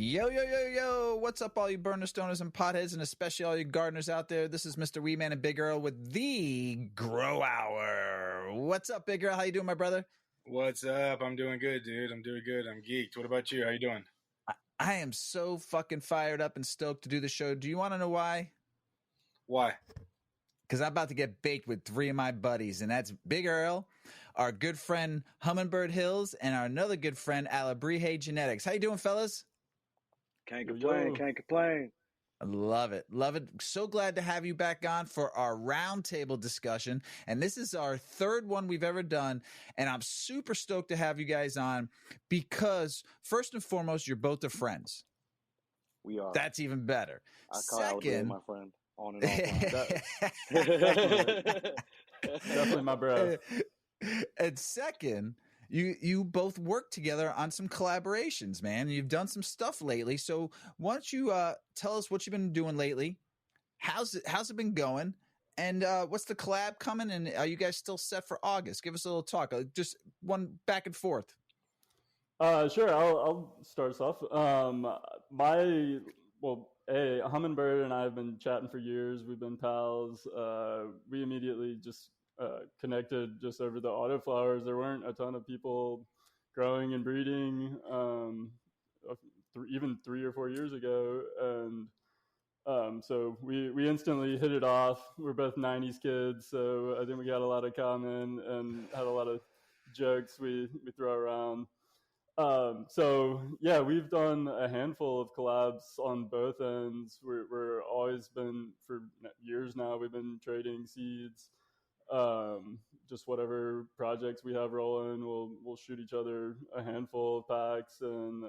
Yo, yo, yo, yo. What's up, all you burner stoners and potheads, and especially all you gardeners out there? This is Mr. Weedman and Big Earl with the Grow Hour. What's up, Big Earl? How you doing, my brother? What's up? I'm doing good, dude. I'm doing good. I'm geeked. What about you? How you doing? I am so fucking fired up and stoked to do the show. Do you want to know why? Why? Because I'm about to get baked with three of my buddies, and that's Big Earl, our good friend Hummin'Bird Hills, and our another good friend Alebrije Genetics. How you doing, fellas? Can't complain. I love it. Love it. So glad to have you back on for our roundtable discussion. And this is our third one we've ever done. And I'm super stoked to have you guys on because, first and foremost, you're both the friends. We are. That's even better. I call Alebrije my friend. On and off. Definitely my bro. And second, you both work together on some collaborations, man. You've done some stuff lately. So why don't you tell us what you've been doing lately? How's it been going? And what's the collab coming? And are you guys still set for August? Give us a little talk. Just one back and forth. Sure. I'll start us off. Hummin'Bird and I have been chatting for years. We've been pals. We immediately just connected just over the autoflowers. There weren't a ton of people growing and breeding even 3 or 4 years ago, and so we instantly hit it off. We're both 90s kids, so I think we got a lot of common and had a lot of jokes we throw around. So yeah, we've done a handful of collabs on both ends. We're always been, for years now, we've been trading seeds. Just whatever projects we have rolling, we'll shoot each other a handful of packs, and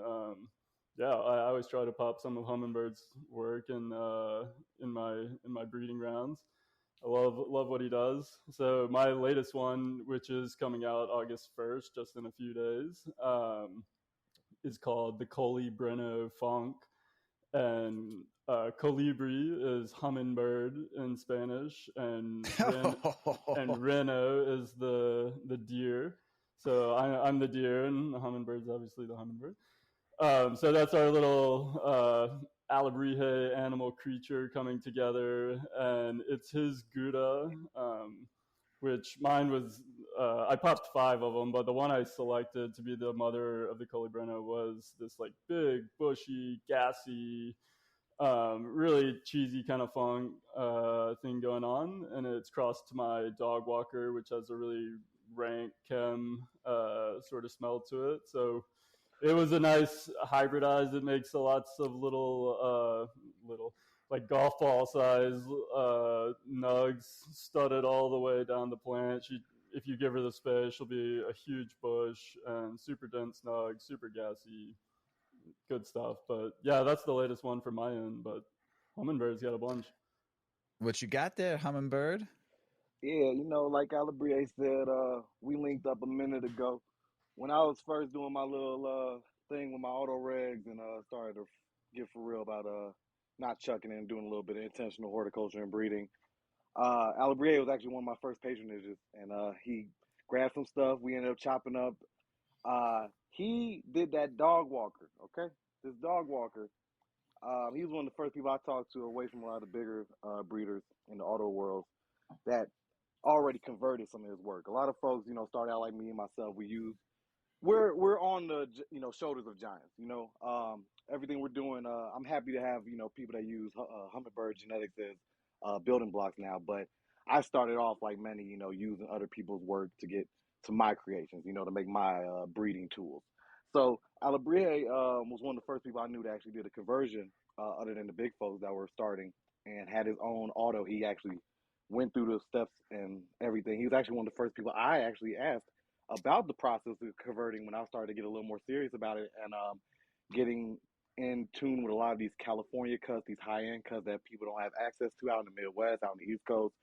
I always try to pop some of Hummin'Bird's work in my breeding rounds. I love what he does. So my latest one, which is coming out August 1st, just in a few days, is called the Alebrije Funk, and colibri is hummingbird in Spanish, and reno is the deer. So I'm the deer, and the hummingbird's obviously the hummingbird. So that's our little Alebrije animal creature coming together, and it's his Gouda, which mine was, I popped 5 of them, but the one I selected to be the mother of the Alebrije was this like big, bushy, gassy, really cheesy kind of funk thing going on, and it's crossed to my dog walker, which has a really rank chem sort of smell to it. So it was a nice hybridized. It makes lots of little like golf ball size nugs studded all the way down the plant. If you give her the space, she'll be a huge bush and super dense nug, super gassy, good stuff. But yeah, that's the latest one from my end. But Hummin'Bird's got a bunch. What you got there, Hummin'Bird? Yeah, like Alebrije said, we linked up a minute ago. When I was first doing my little thing with my auto regs and started to get for real about not chucking in, doing a little bit of intentional horticulture and breeding. Alebrije was actually one of my first patronages, and he grabbed some stuff. We ended up chopping up. He did that dog walker, okay? This dog walker. He was one of the first people I talked to away from a lot of the bigger breeders in the auto world that already converted some of his work. A lot of folks, started out like me and myself. We're on the shoulders of giants. Everything we're doing. I'm happy to have people that use Hummin'Bird genetics as building blocks now. But I started off like many, using other people's work to get to my creations. To make my breeding tools. So Alebrije was one of the first people I knew that actually did a conversion, other than the big folks that were starting, and had his own auto. He actually went through the steps and everything. He was actually one of the first people I actually asked about the process of converting when I started to get a little more serious about it, and getting in tune with a lot of these California cuts, these high-end cuts that people don't have access to out in the Midwest, out in the East Coast.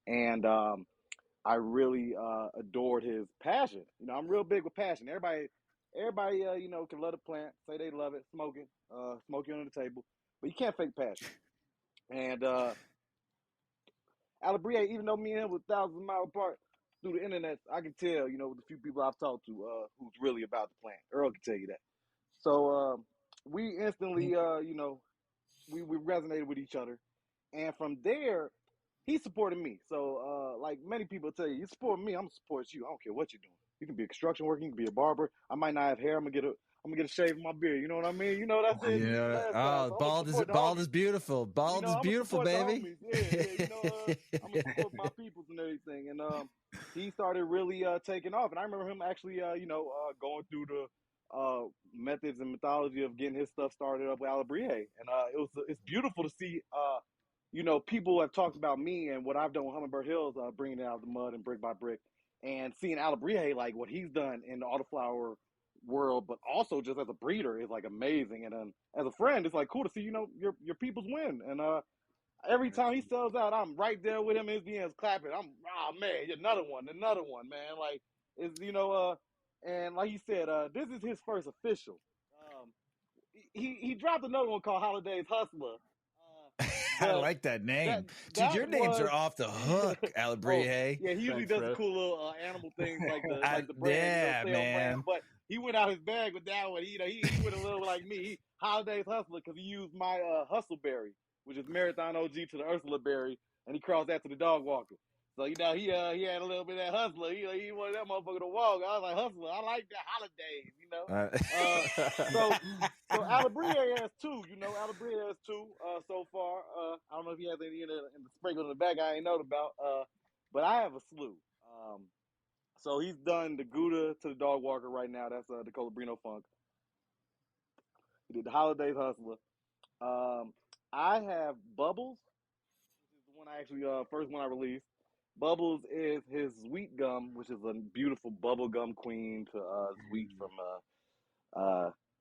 And I really adored his passion. I'm real big with passion. Everybody can love the plant, say they love it, smoking under the table, but you can't fake passion. And Alebrije, even though me and him were thousands of miles apart, through the internet, I can tell, with the few people I've talked to, who's really about the plant. Earl can tell you that. So we instantly, we resonated with each other, and from there, he supported me. So, like many people tell you, you support me, I'm gonna support you. I don't care what you're doing. You can be a construction worker, you can be a barber. I might not have hair. I'm gonna get a shave in my beard. You know what I mean? You know what I said to you last time. So I'm gonna support the bald is homies. beautiful. Bald is I'm gonna beautiful, support the baby. homies. Yeah. I'm gonna support my peoples and everything. And he started really taking off. And I remember him actually, going through the methods and mythology of getting his stuff started up with Alebrije. And it's beautiful to see. People have talked about me and what I've done with Hummin'Bird Hills, bringing it out of the mud and brick by brick, and seeing Alebrije, like what he's done in the autoflower world, but also just as a breeder is like amazing. And as a friend, it's like cool to see your people's win. And every time he sells out, I'm right there with him in his DMs clapping. Man, another one, man. Like it's and like he said, this is his first official. He dropped another one called Holidays Hustler. I But like that name. Dude, that your names was are off the hook, Alebrije. yeah, he usually Thanks, does the bro. cool little animal things like the brand, Yeah, sales brand. man. But he went out his bag with that one. He went a little like me. He Holidays Hustler because he used my Hustleberry, which is Marathon OG to the Ursula Berry, and he crossed that to the dog walker. So he had a little bit of that hustler. He wanted that motherfucker to walk. I was like, hustler, I like that holidays. So Alebrije has two. Alebrije has two so far. I don't know if he has any in the sprinkle in the back I ain't know about. But I have a slew. So he's done the Gouda to the dog walker right now. That's the Colabrino Funk. He did the Holidays Hustler. I have Bubbles. This is the one I actually first one I released. Bubbles is his Sweet Gum, which is a beautiful bubblegum queen to Sweet from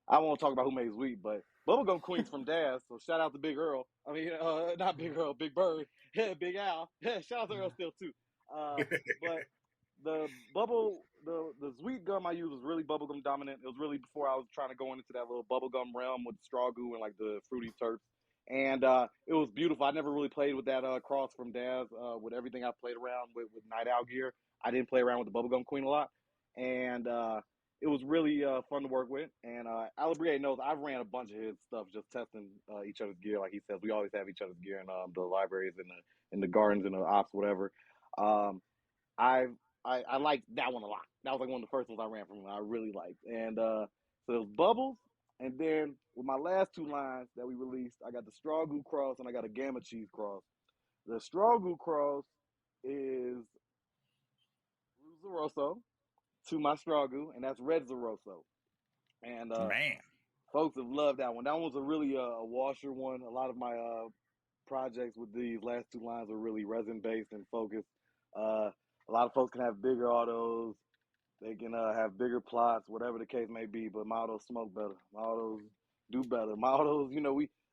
I won't talk about who made Sweet, but Bubblegum Queen's from Daz, so shout out to Big Earl. I mean, not Big Earl, Big Bird, Big Al. Shout out to Earl still too. But the the Sweet Gum I used was really bubblegum dominant. It was really before I was trying to go into that little bubblegum realm with straw goo and like the fruity terps. And it was beautiful. I never really played with that cross from Daz. With everything I played around with Night Owl gear, I didn't play around with the Bubblegum Queen a lot. And it was really fun to work with. And Alebrije knows I've ran a bunch of his stuff just testing each other's gear. Like he says, we always have each other's gear in the libraries and the gardens and the ops, whatever. I liked that one a lot. That was like one of the first ones I ran from him. I really liked. And so it was Bubbles. And then with my last two lines that we released, I got the Straw Goo Cross and I got a Gamma Cheese Cross. The Straw Goo Cross is Zeroso to my Straw Goo, and that's Red Zeroso. And Man. folks have loved that one. That one was a really a washer one. A lot of my projects with these last two lines are really resin based and focused. A lot of folks can have bigger autos. They can have bigger plots, whatever the case may be. But my autos smoke better. My autos do better. My autos,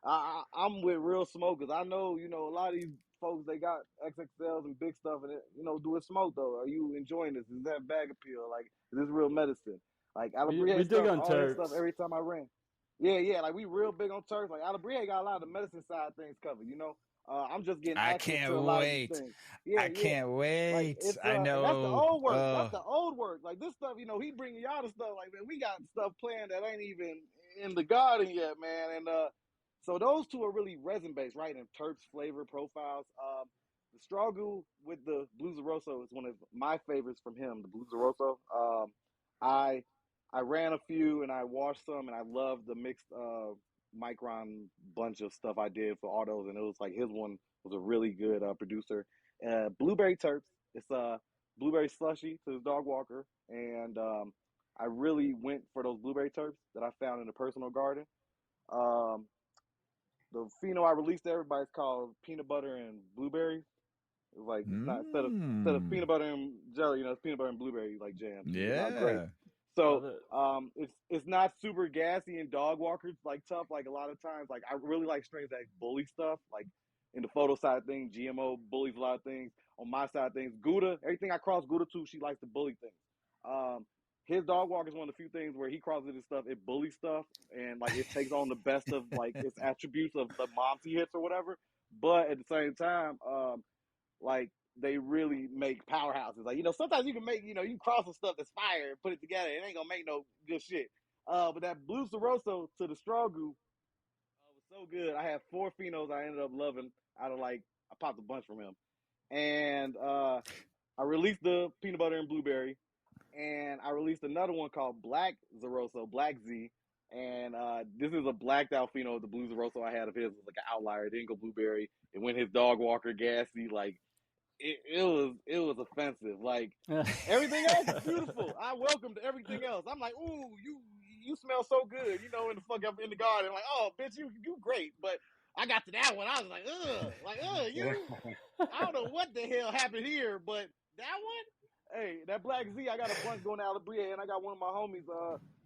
I'm with real smokers. I know, a lot of these folks, they got XXLs and big stuff, and do it smoke though? Are you enjoying this? Is that bag appeal? Like, is this real medicine? Like Alebrije we dig stuff, on all that stuff. terps. Every time I ran, yeah, like we real big on turfs. Like Alebrije got a lot of the medicine side of things covered. I'm just getting I access can't to a lot of these wait. things. Yeah, I can't like wait. it's I and that's the know. old work. That's the old work. Like this stuff, he bringing y'all the stuff. Like man, we got stuff planned that ain't even in the garden yet, man. And so those two are really resin based, right? And terps flavor profiles. The Straw Goo with the Blue Zeroso is one of my favorites from him. The Blue Zeroso. I ran a few and I washed some, and I love the mixed micron bunch of stuff I did for autos, and it was like his one was a really good producer. Blueberry terps. It's a blueberry slushy to the dog walker, and I really went for those blueberry terps that I found in the personal garden. Um, the pheno I released to everybody is called peanut butter and blueberries. It's like it's not instead of peanut butter and jelly, it's peanut butter and blueberry like jam. Great. Yeah. So it's not super gassy and dog walkers like tough. Like a lot of times, like I really like strains that bully stuff. Like in the photo side of things, GMO bullies a lot of things. On my side of things, Gouda, everything I cross Gouda to, she likes to bully things. His dog walker is one of the few things where he crosses his stuff, it bullies stuff, and like it takes on the best of like its attributes of the moms he hits or whatever. But at the same time, like they really make powerhouses. Like, sometimes you can make, you can cross some stuff that's fire and put it together. It ain't gonna make no good shit. But that Blue Soroso to the straw group was so good. I had 4 phenos I ended up loving out of I popped a bunch from him. And I released the peanut butter and blueberry. And I released another one called Black Zeroso, Black Z. And this is a blacked out pheno. The Blue Zeroso I had of his was like an outlier. It didn't go blueberry. It went his dog walker gassy. It was offensive. Everything else is beautiful. I welcomed everything else. I'm like, ooh, you smell so good. In the fuck up in the garden. Like, oh, bitch, you great. But I got to that one. I was like, you. I don't know what the hell happened here, but that one. Hey, that Black Z, I got a bunch going to Alebrije, and I got one of my homies.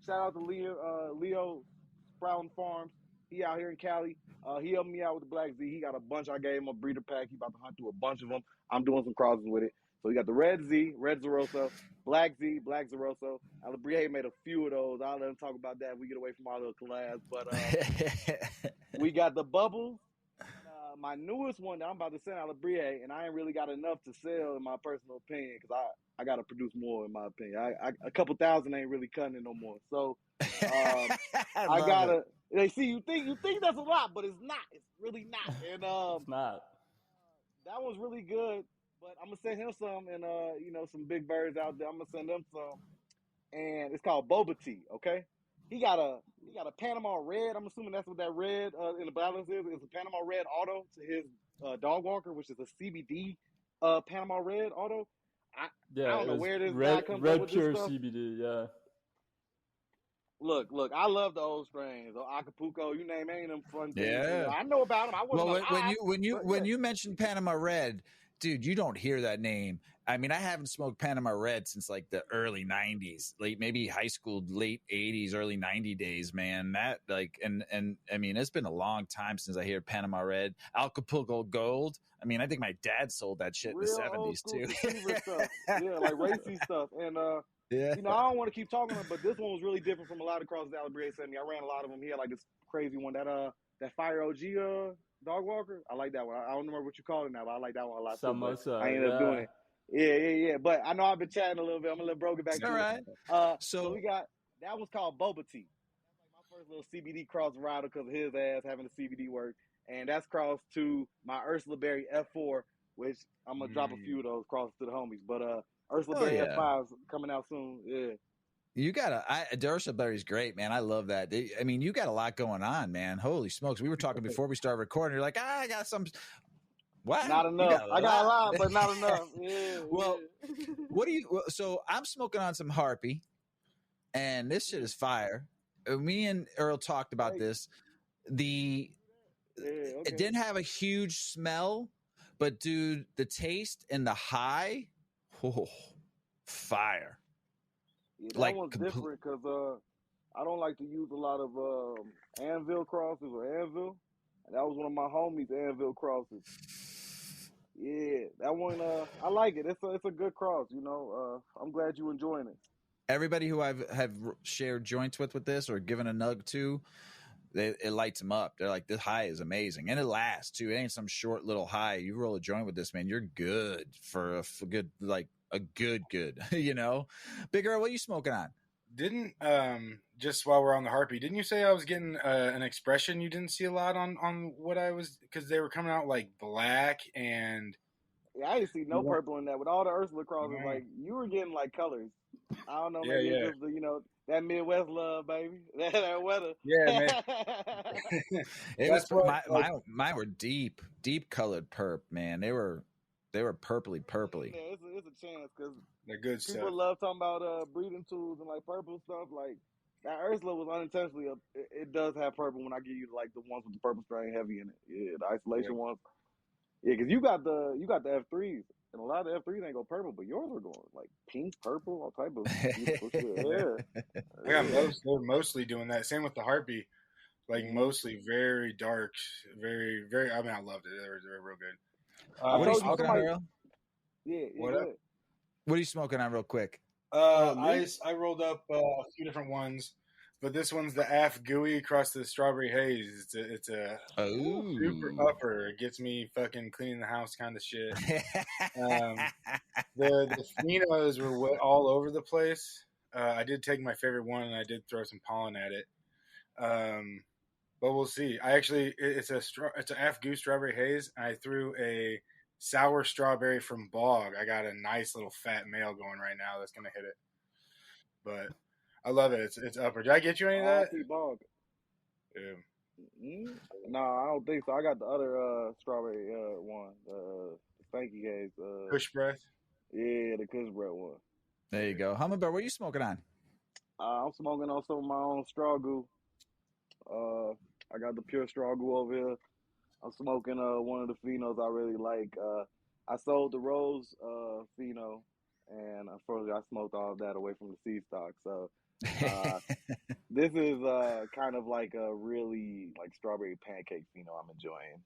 Shout out to Leo Sprout Farms. He out here in Cali. He helped me out with the Black Z. He got a bunch. I gave him a breeder pack. He about to hunt through a bunch of them. I'm doing some crosses with it. So we got the Red Z, Red Zeroso, Black Z, Black Zeroso. Alebrije made a few of those. I'll let him talk about that. We get away from our little collabs. But we got the Bubbles. My newest one that I'm about to send Alebrije, and I ain't really got enough to sell in my personal opinion because I got to produce more in my opinion. A couple thousand ain't really cutting it no more. So I gotta. They see you think that's a lot, but it's not. It's really not. And it's not. That one's really good. But I'm gonna send him some, and some big birds out there. I'm gonna send them some, and it's called Boba Tea. Okay, he got a Panama Red. I'm assuming that's what that red in the balance is. It's a Panama Red auto to his dog walker, which is a CBD Panama Red auto. I don't know where this guy comes up with pure this stuff. CBD, yeah. Look, I love the old strains, or Acapulco, you name any of them fun things. Yeah. I know about them. I wasn't when you mentioned Panama Red, dude, you don't hear that name. I mean, I haven't smoked Panama Red since the early 90s, maybe high school, late 80s, early 90 days, man. That and I mean, it's been a long time since I hear Panama Red. Acapulco Gold. I mean, I think my dad sold that shit in the 70s too. Stuff. Yeah, like racy stuff. And I don't want to keep talking about it, but this one was really different from a lot of crosses Alebrije sent me. I ran a lot of them. He had this crazy one, that Fire OG dog walker. I like that one. I don't remember what you call it now, but I like that one a lot too. I ended up doing it. Yeah. But I know I've been chatting a little bit. I'm gonna let Bro get back to it. All right. So we got that one's called Boba Tea. That's my first little CBD cross rider because of his ass having the CBD work, and that's crossed to my Ursula Berry F4, which I'm gonna drop a few of those crosses to the homies. But Ursula Berry F5 is coming out soon. Yeah. You got Ursula Berry's great, man. I love that. I mean, you got a lot going on, man. Holy smokes. We were talking before we started recording. You're like, I got some. What? Not enough. I got a lot, but not enough. Yeah. Well, so I'm smoking on some Harpy, and this shit is fire. Me and Earl talked about this. It didn't have a huge smell, but dude, the taste and the high, fire. Yeah, that one's different because I don't like to use a lot of Anvil crosses or Anvil. And that was one of my homies' Anvil crosses. Yeah, that one, I like it. It's a good cross, I'm glad you're enjoying it. Everybody who have shared joints with this or given a nug to, it lights them up. They're like, this high is amazing. And it lasts, too. It ain't some short little high. You roll a joint with this, man, you're good for a good, a good, Big Earl, what are you smoking on? Didn't just while we're on the Harpy, didn't you say I was getting an expression you didn't see a lot on what I was, because they were coming out like black and I didn't see no purple in that with all the Ursula crosses. Like you were getting like colors. I don't know, maybe it's just the, that Midwest love, baby, that weather. Yeah, man. It was mine were deep colored perp, man. They were purpley. Yeah, it's a chance because they're good people stuff. love talking about breeding tools and like purple stuff. Like that Ursula was unintentionally it does have purple when I give you like the ones with the purple strain heavy in it. Yeah, the isolation ones. Yeah, because you got the F3s, and a lot of the F3s ain't go purple, but yours are going like pink, purple, all type of beautiful shit. Yeah, they're mostly doing that. Same with the Harpy, like mostly very dark, very, very. I mean, I loved it. They're real good. What are you smoking on, Earl? Yeah. What are you smoking on, real quick? I rolled up a few different ones, but this one's the Af Gooey across the Strawberry Haze. It's a super upper. It gets me fucking cleaning the house kind of shit. The phenos were all over the place. I did take my favorite one and I did throw some pollen at it. But we'll see. It's an F Goose strawberry haze. And I threw a sour strawberry from Bog. I got a nice little fat male going right now that's gonna hit it. But I love it. It's upper. Did I get you any of that? I see Bog. Yeah. No, I don't think so. I got the other strawberry one, the stanky haze. Kush breath. Yeah, the Kush breath one. There you go. Hummin'Bird, what are you smoking on? I'm smoking on some of my own straw goo. I got the pure straw goo over here. I'm smoking one of the phenos I really like. I sold the rose pheno, and unfortunately I smoked all of that away from the seed stock. So this is kind of like a really like strawberry pancake pheno I'm enjoying.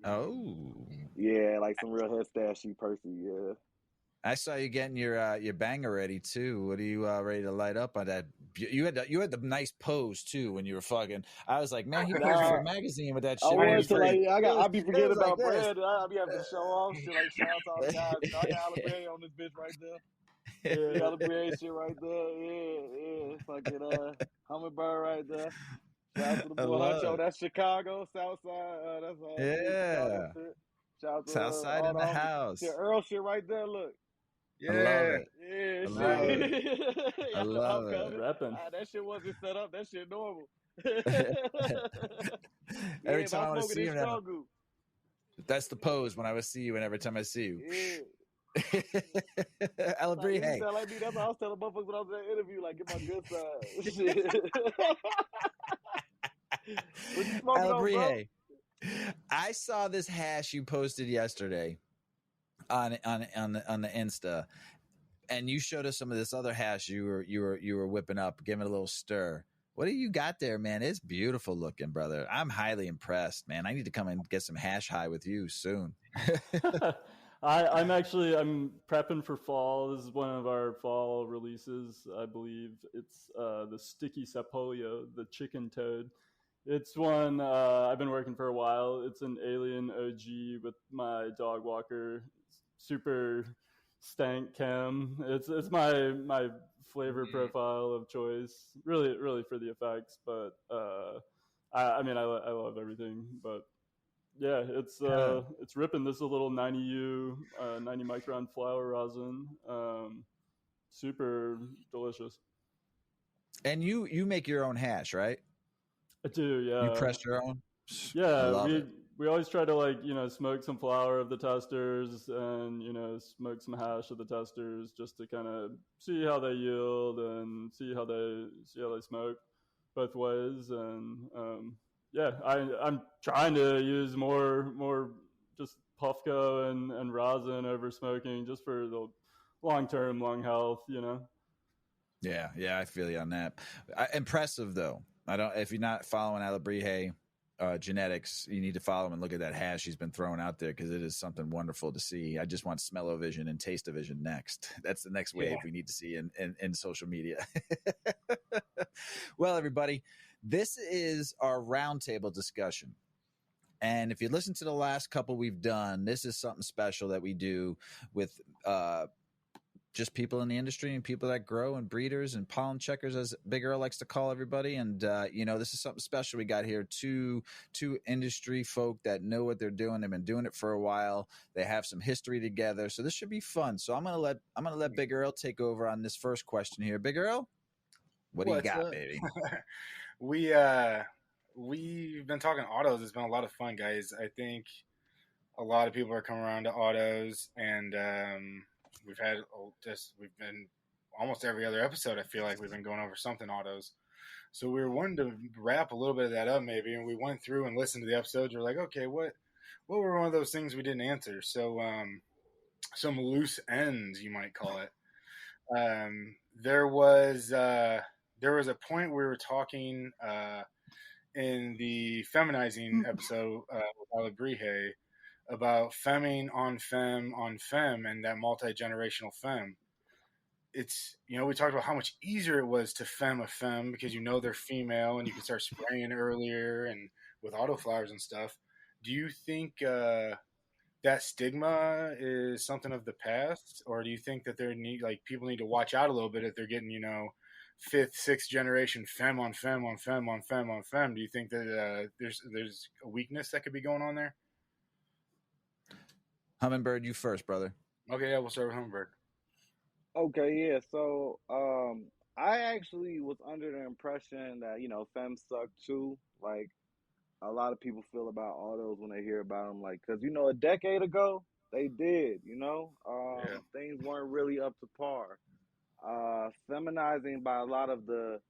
Oh. Yeah, like some real head-stashy Percy, yeah. I saw you getting your banger ready too. What are you ready to light up on that? You had the nice pose too when you were fucking. I was like, man, he posed for a magazine with that shit. I be forgetting about bread. I be having to show off shit like shout out to guys. I got Alebrije on this bitch right there. Yeah, Alebrije shit right there. Yeah. Fucking Hummin'Bird right there. Shout out to the boy Huncho. That's Chicago, Southside. That's all. Yeah. Shout out to Southside in the house. Shit, Earl shit right there. Look. Yeah. I love it. Yeah, I love it. I love it. That shit wasn't set up. That shit normal. Every time I want to see you now. That's the pose when I would see you, and every time I see you. Yeah. Alebrije. Hey. Like me, that's what I was telling motherfuckers when I was in that interview, like, get my good side. What you smoking Alebrije. I saw this hash you posted yesterday on the Insta, and you showed us some of this other hash you were whipping up, giving it a little stir. What do you got there, man? It's beautiful looking, brother. I'm highly impressed, man. I need to come and get some hash high with you soon. I'm prepping for fall. This is one of our fall releases, I believe. It's the Sticky Sapolio, the chicken toad. It's one I've been working for a while. It's an alien OG with my dog walker. Super stank chem. It's my flavor profile of choice. Really for the effects, but I love everything. But yeah, it's ripping. This is a little 90U 90 micron flower rosin. Super delicious. And you make your own hash, right? I do, yeah. You press your own? Yeah, we always try to smoke some flower of the testers and smoke some hash of the testers just to kind of see how they yield and see how they smoke both ways. And I'm trying to use more just puffco and rosin over smoking just for the long-term lung health. Yeah, I feel you on that. Impressive though. If you're not following Alebrije genetics, you need to follow him and look at that hash he's been throwing out there, because it is something wonderful to see. I just want smell-o-vision and taste-o-vision next. That's the next wave we need to see in social media. Well, everybody, this is our roundtable discussion. And if you listen to the last couple we've done, this is something special that we do with just people in the industry and people that grow and breeders and pollen checkers, as Big Earl likes to call everybody. And, this is something special. We got here two industry folk that know what they're doing. They've been doing it for a while. They have some history together. So this should be fun. So I'm going to let Big Earl take over on this first question here. Big Earl, what do you got, baby? We've been talking autos. It's been a lot of fun, guys. I think a lot of people are coming around to autos, and, we've been almost every other episode. I feel like we've been going over something autos. So we were wanting to wrap a little bit of that up maybe. And we went through and listened to the episodes. We're like, okay, what were one of those things we didn't answer? So, some loose ends, you might call it. There was a point we were talking, in the feminizing episode, with Alebrije, about femming on fem and that multi-generational fem. It's, we talked about how much easier it was to fem a fem because they're female and you can start spraying earlier and with autoflowers and stuff. Do you think that stigma is something of the past, or do you think that people need to watch out a little bit if they're getting, fifth, sixth generation fem on fem on fem on fem on fem. Do you think that there's a weakness that could be going on there? Hummin'Bird, you first, brother. Okay, yeah, we'll start with Hummin'Bird. Okay, yeah. So, I actually was under the impression that femmes suck too. Like a lot of people feel about autos when they hear about them, like because a decade ago they did. Yeah. Things weren't really up to par. Feminizing by a lot of the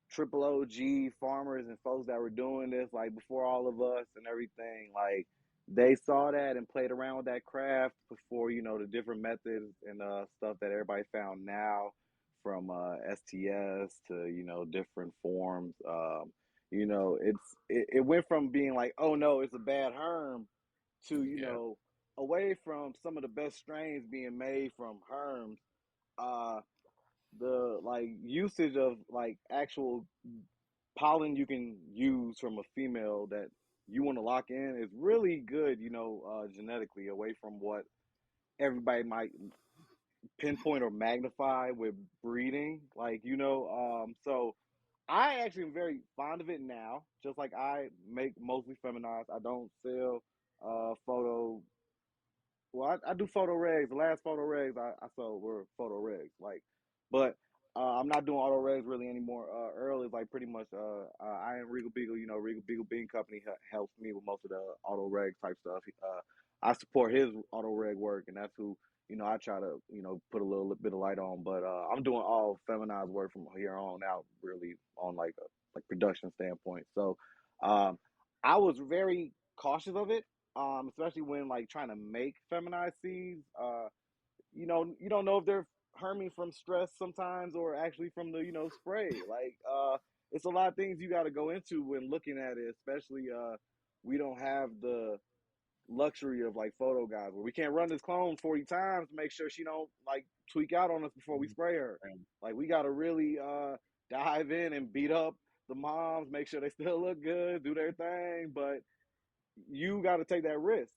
triple OG farmers and folks that were doing this like before all of us and everything, like they saw that and played around with that craft before the different methods and stuff that everybody found now, from STS to different forms. It went from being like, oh no, it's a bad herm, to away from some of the best strains being made from herms. The like usage of like actual pollen you can use from a female that you want to lock in is really good, genetically, away from what everybody might pinpoint or magnify with breeding. So I actually am very fond of it now. Just like I make mostly feminized. I don't sell photo. Well, I do photo regs. The last photo regs I sold were photo regs. But I'm not doing auto regs really anymore. Earl is like pretty much I am Regal Beagle. Regal Beagle Bean Company helps me with most of the auto reg type stuff. I support his auto reg work, and that's who I try to put a little bit of light on. But I'm doing all feminized work from here on out, really on like a production standpoint. So I was very cautious of it, especially when like trying to make feminized seeds. You don't know if they're herming from stress sometimes or actually from the spray. It's a lot of things you got to go into when looking at it. Especially we don't have the luxury of like photo guys where we can't run this clone 40 times to make sure she don't like tweak out on us before we spray her. Like we got to really dive in and beat up the moms, make sure they still look good, do their thing, but you got to take that risk.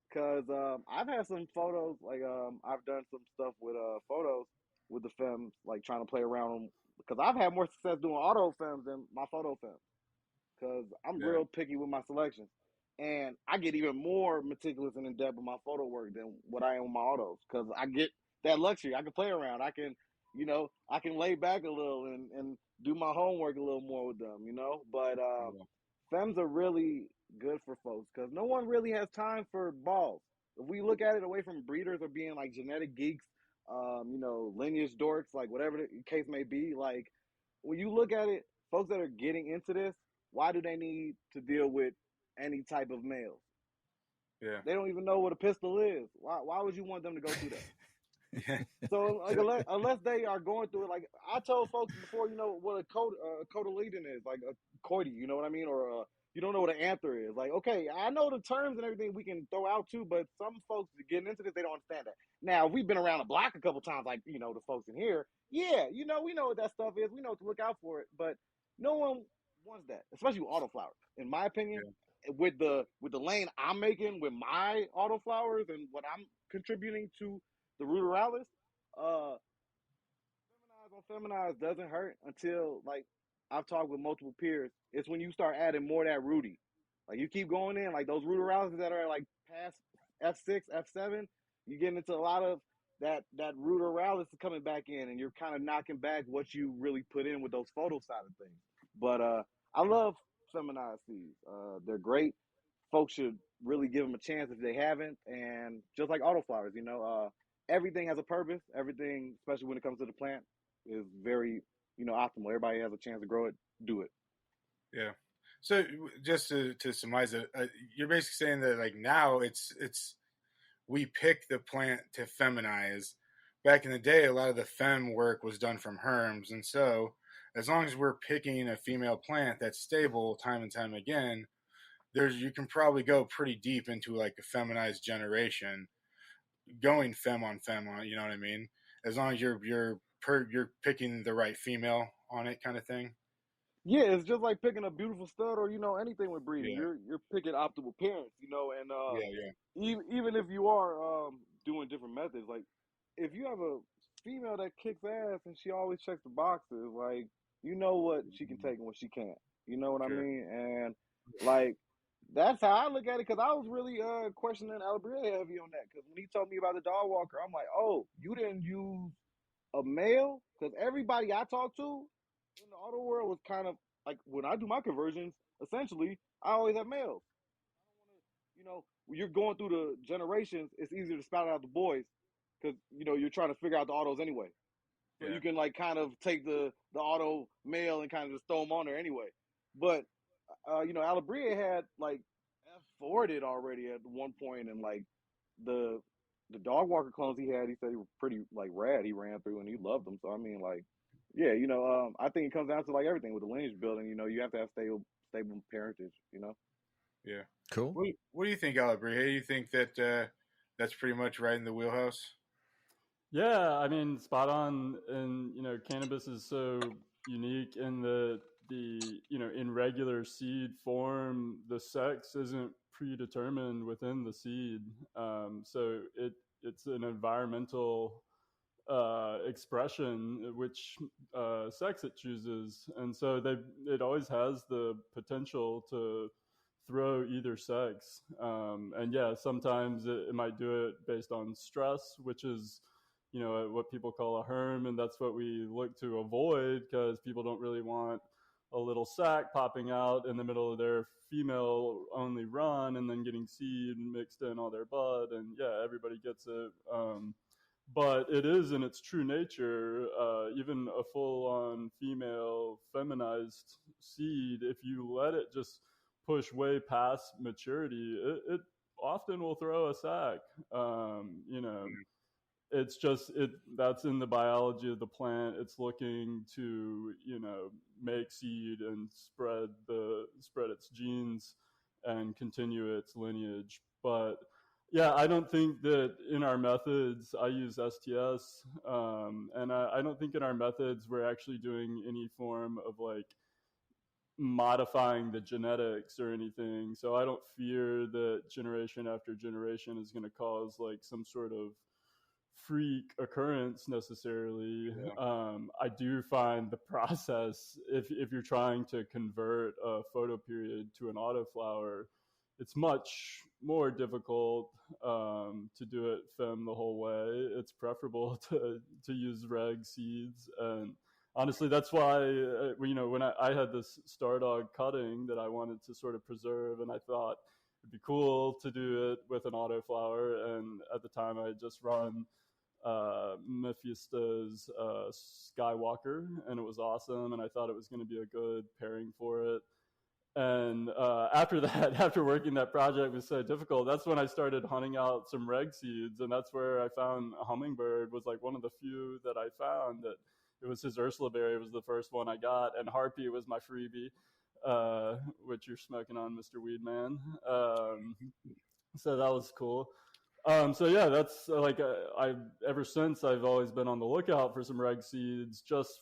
Because I've had some photos, like I've done some stuff with photos with the femmes, like trying to play around. Because I've had more success doing auto femmes than my photo femmes. Because I'm real picky with my selections. And I get even more meticulous and in depth with my photo work than what I am with my autos. Because I get that luxury. I can play around. I can, I can lay back a little and do my homework a little more with them, But femmes are really good for folks because no one really has time for balls. If we look at it away from breeders or being like genetic geeks, lineage dorks, like whatever the case may be, like when you look at it, folks that are getting into this, why do they need to deal with any type of males? Yeah. They don't even know what a pistol is. Why would you want them to go through that? So like unless they are going through it, like I told folks before, what a cotyledon is, like a coity, you know what I mean, or you don't know what an anther is. Like, okay, I know the terms and everything we can throw out too, but some folks getting into this, they don't understand that. Now we've been around the block a couple times, like the folks in here, yeah, we know what that stuff is, we know what to look out for it, but no one wants that, especially with autoflower, in my opinion. With the lane I'm making with my autoflowers and what I'm contributing to the ruderalis, feminized doesn't hurt until like I've talked with multiple peers. It's when you start adding more of that Rudy. Like you keep going in, like those ruderalis that are like past F6, F7, you get into a lot of that ruderalis is coming back in, and you're kind of knocking back what you really put in with those photo side of things. But I love feminized seeds. They're great. Folks should really give them a chance if they haven't. And just like autoflowers, everything has a purpose. Everything, especially when it comes to the plant, is very, optimal. Everybody has a chance to grow it, do it. Yeah. So just to surmise it, you're basically saying that like now it's we pick the plant to feminize. Back in the day, a lot of the fem work was done from herms, and so as long as we're picking a female plant that's stable time and time again, you can probably go pretty deep into like a feminized generation, going fem on, you know what I mean? As long as you're picking the right female on it, kind of thing. Yeah, it's just like picking a beautiful stud or anything with breeding. Yeah. You're picking optimal parents, and Yeah. even if you are doing different methods, like if you have a female that kicks ass and she always checks the boxes. Like, you know what she can take and what she can't. You know what I mean? And like, that's how I look at it. Because I was really questioning Alebrije heavy on that. Because when he told me about the dog walker, I'm like, oh, you didn't use a male? Because everybody I talked to in the auto world was kind of like, when I do my conversions, essentially, I always have males. I don't want to, you know, when you're going through the generations, it's easier to spout out the boys because, you know, you're trying to figure out the autos anyway. So you can like kind of take the auto male and kind of just throw them on there anyway. But you know, Alebrije had like F4'd already at one point, and like the dog walker clones he had, he said he was pretty like rad. He ran through and he loved them. So I mean, like, yeah, you know, I think it comes down to like everything with the lineage building. You know, you have to have stable parentage. You know. Yeah. Cool. What do you think, Alebrije? Do you think that that's pretty much right in the wheelhouse? Yeah, I mean, spot on. And, you know, cannabis is so unique in the you know, in regular seed form, the sex isn't predetermined within the seed. So it's an environmental expression which sex it chooses, and so it always has the potential to throw either sex. And yeah, sometimes it might do it based on stress, which is, you know, what people call a herm, and that's what we look to avoid because people don't really want a little sac popping out in the middle of their female only run and then getting seed mixed in all their blood. And yeah, everybody gets it. But it is in its true nature, even a full-on female feminized seed, if you let it just push way past maturity, it often will throw a sac. You know, it's just that's in the biology of the plant. It's looking to, you know, make seed and spread its genes and continue its lineage. But yeah, I don't think that in our methods, I use STS, and I don't think in our methods we're actually doing any form of like modifying the genetics or anything. So I don't fear that generation after generation is going to cause like some sort of freak occurrence necessarily. I do find the process, if you're trying to convert a photoperiod to an autoflower, it's much more difficult to do it fem the whole way. It's preferable to use reg seeds. And honestly, that's why, you know, when I had this Stardog cutting that I wanted to sort of preserve, and I thought it'd be cool to do it with an autoflower. And at the time, I had just run Mephisto's Skywalker, and it was awesome. And I thought it was going to be a good pairing for it. And after that, after working that project was so difficult, that's when I started hunting out some reg seeds, and that's where I found Hummin'Bird was like one of the few that I found that it was his Ursula berry was the first one I got, and Harpy was my freebie, which you're smoking on, Mr. Weedman. So that was cool. So yeah, that's like I've ever since I've always been on the lookout for some reg seeds, just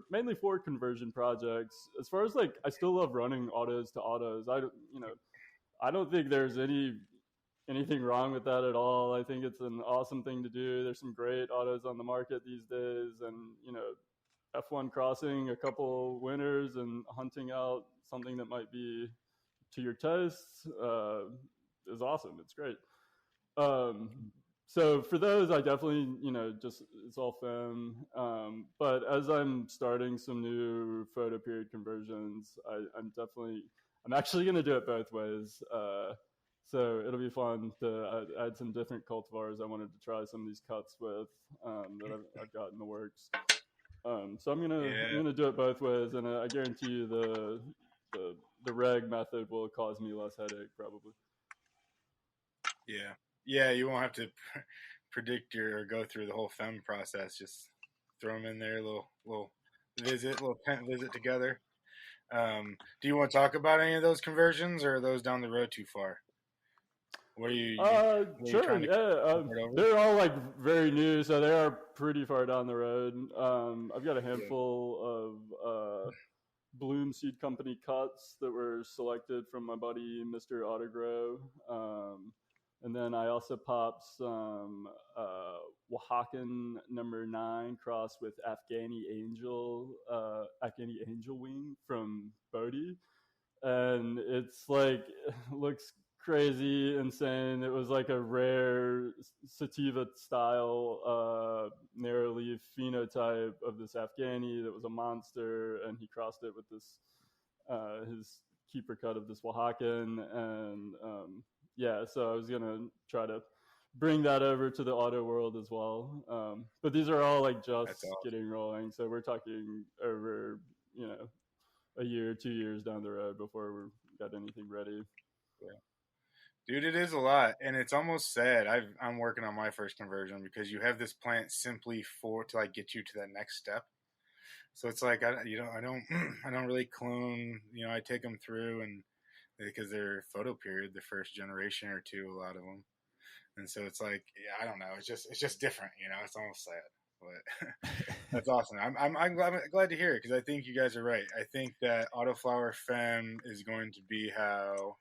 mainly for conversion projects. As far as like, I still love running autos to autos. I don't think there's anything wrong with that at all. I think it's an awesome thing to do. There's some great autos on the market these days, and you know, F1 crossing a couple winners and hunting out something that might be to your tastes is awesome. It's great. So for those, I definitely, you know, just it's all fem. But as I'm starting some new photoperiod conversions, I'm actually going to do it both ways. So it'll be fun to add some different cultivars I wanted to try some of these cuts with that I've got in the works. So I'm gonna do it both ways, and I guarantee you the reg method will cause me less headache probably. Yeah, you won't have to predict or go through the whole fem process. Just throw them in there, little tent visit together. Do you want to talk about any of those conversions, or are those down the road too far? What are you? Sure. Yeah. They're all like very new, so they are pretty far down the road. I've got a handful of Bloom Seed Company cuts that were selected from my buddy Mr. Autogrow. And then I also popped some Oaxacan #9 crossed with Afghani Angel wing from Bodhi, and it's like looks crazy insane. It was like a rare sativa style narrow leaf phenotype of this Afghani that was a monster, and he crossed it with this his keeper cut of this Oaxacan, and yeah, so I was gonna try to bring that over to the auto world as well. But these are all like just awesome. getting rolling, so we're talking over, you know, a year, 2 years down the road before we got anything ready. Yeah. Dude, it is a lot, and it's almost sad. I'm working on my first conversion because you have this plant simply to like get you to that next step. So it's like I don't really clone. You know, I take them through, and because they're photoperiod, the first generation or two, a lot of them, and so it's like, yeah, I don't know. It's just different. You know, it's almost sad, but that's awesome. I'm glad to hear it because I think you guys are right. I think that Autoflower Fem is going to be how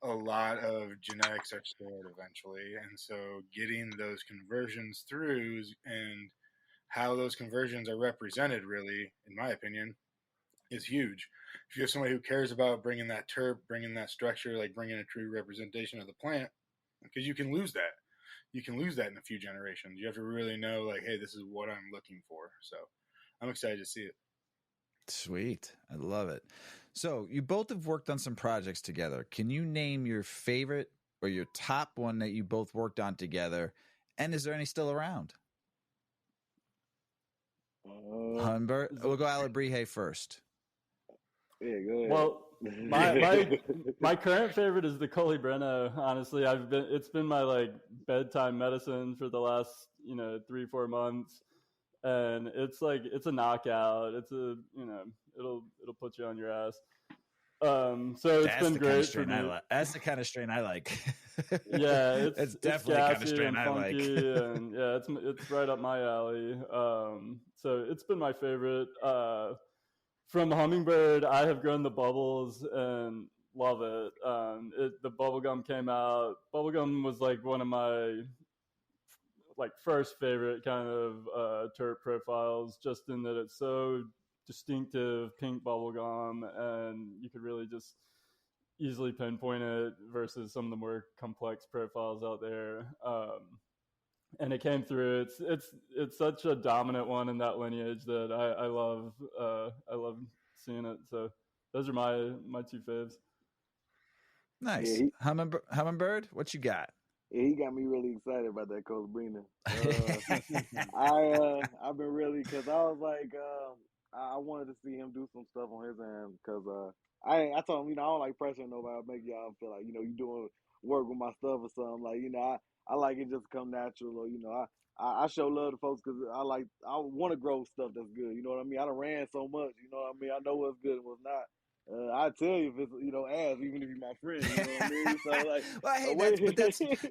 a lot of genetics are stored eventually, and so getting those conversions through and how those conversions are represented, really, in my opinion, is huge. If you have somebody who cares about bringing that terp, bringing that structure, like bringing a true representation of the plant, because you can lose that. You can lose that in a few generations. You have to really know, like, hey, this is what I'm looking for. So I'm excited to see it. Sweet. I love it. So you both have worked on some projects together. Can you name your favorite or your top one that you both worked on together? And is there any still around? Hummin'Bird. We'll go Alebrije first. Yeah, go ahead. Well, my current favorite is the Colibreno. Honestly, it's been my like bedtime medicine for the last 3-4 months, and it's a knockout. It's it'll put you on your ass. So it's been great for me. That's the kind of strain I like. Yeah, it's definitely the kind of strain I like. And yeah, it's right up my alley. So it's been my favorite. From Hummin'Bird, I have grown the bubbles and love it. The bubblegum came out. Bubblegum was like one of my first favorite kind of terp profiles, just in that it's so distinctive pink bubblegum, and you could really just easily pinpoint it versus some of the more complex profiles out there. And it came through. It's such a dominant one in that lineage that I love. I love seeing it. So those are my two faves. Nice. Yeah, Hummin'Bird, what you got? Yeah, he got me really excited about that Colibreno. I've been really, because I was like, I wanted to see him do some stuff on his end, because I told him, I don't like pressuring nobody. I make y'all feel like, you doing work with my stuff or something. Like, I like it just come natural, or, I show love to folks because I want to grow stuff that's good. You know what I mean? I done ran so much. You know what I mean? I know what's good and what's not. I tell you if it's ass, even if you're my friend. You know what I mean? So like, well, hey,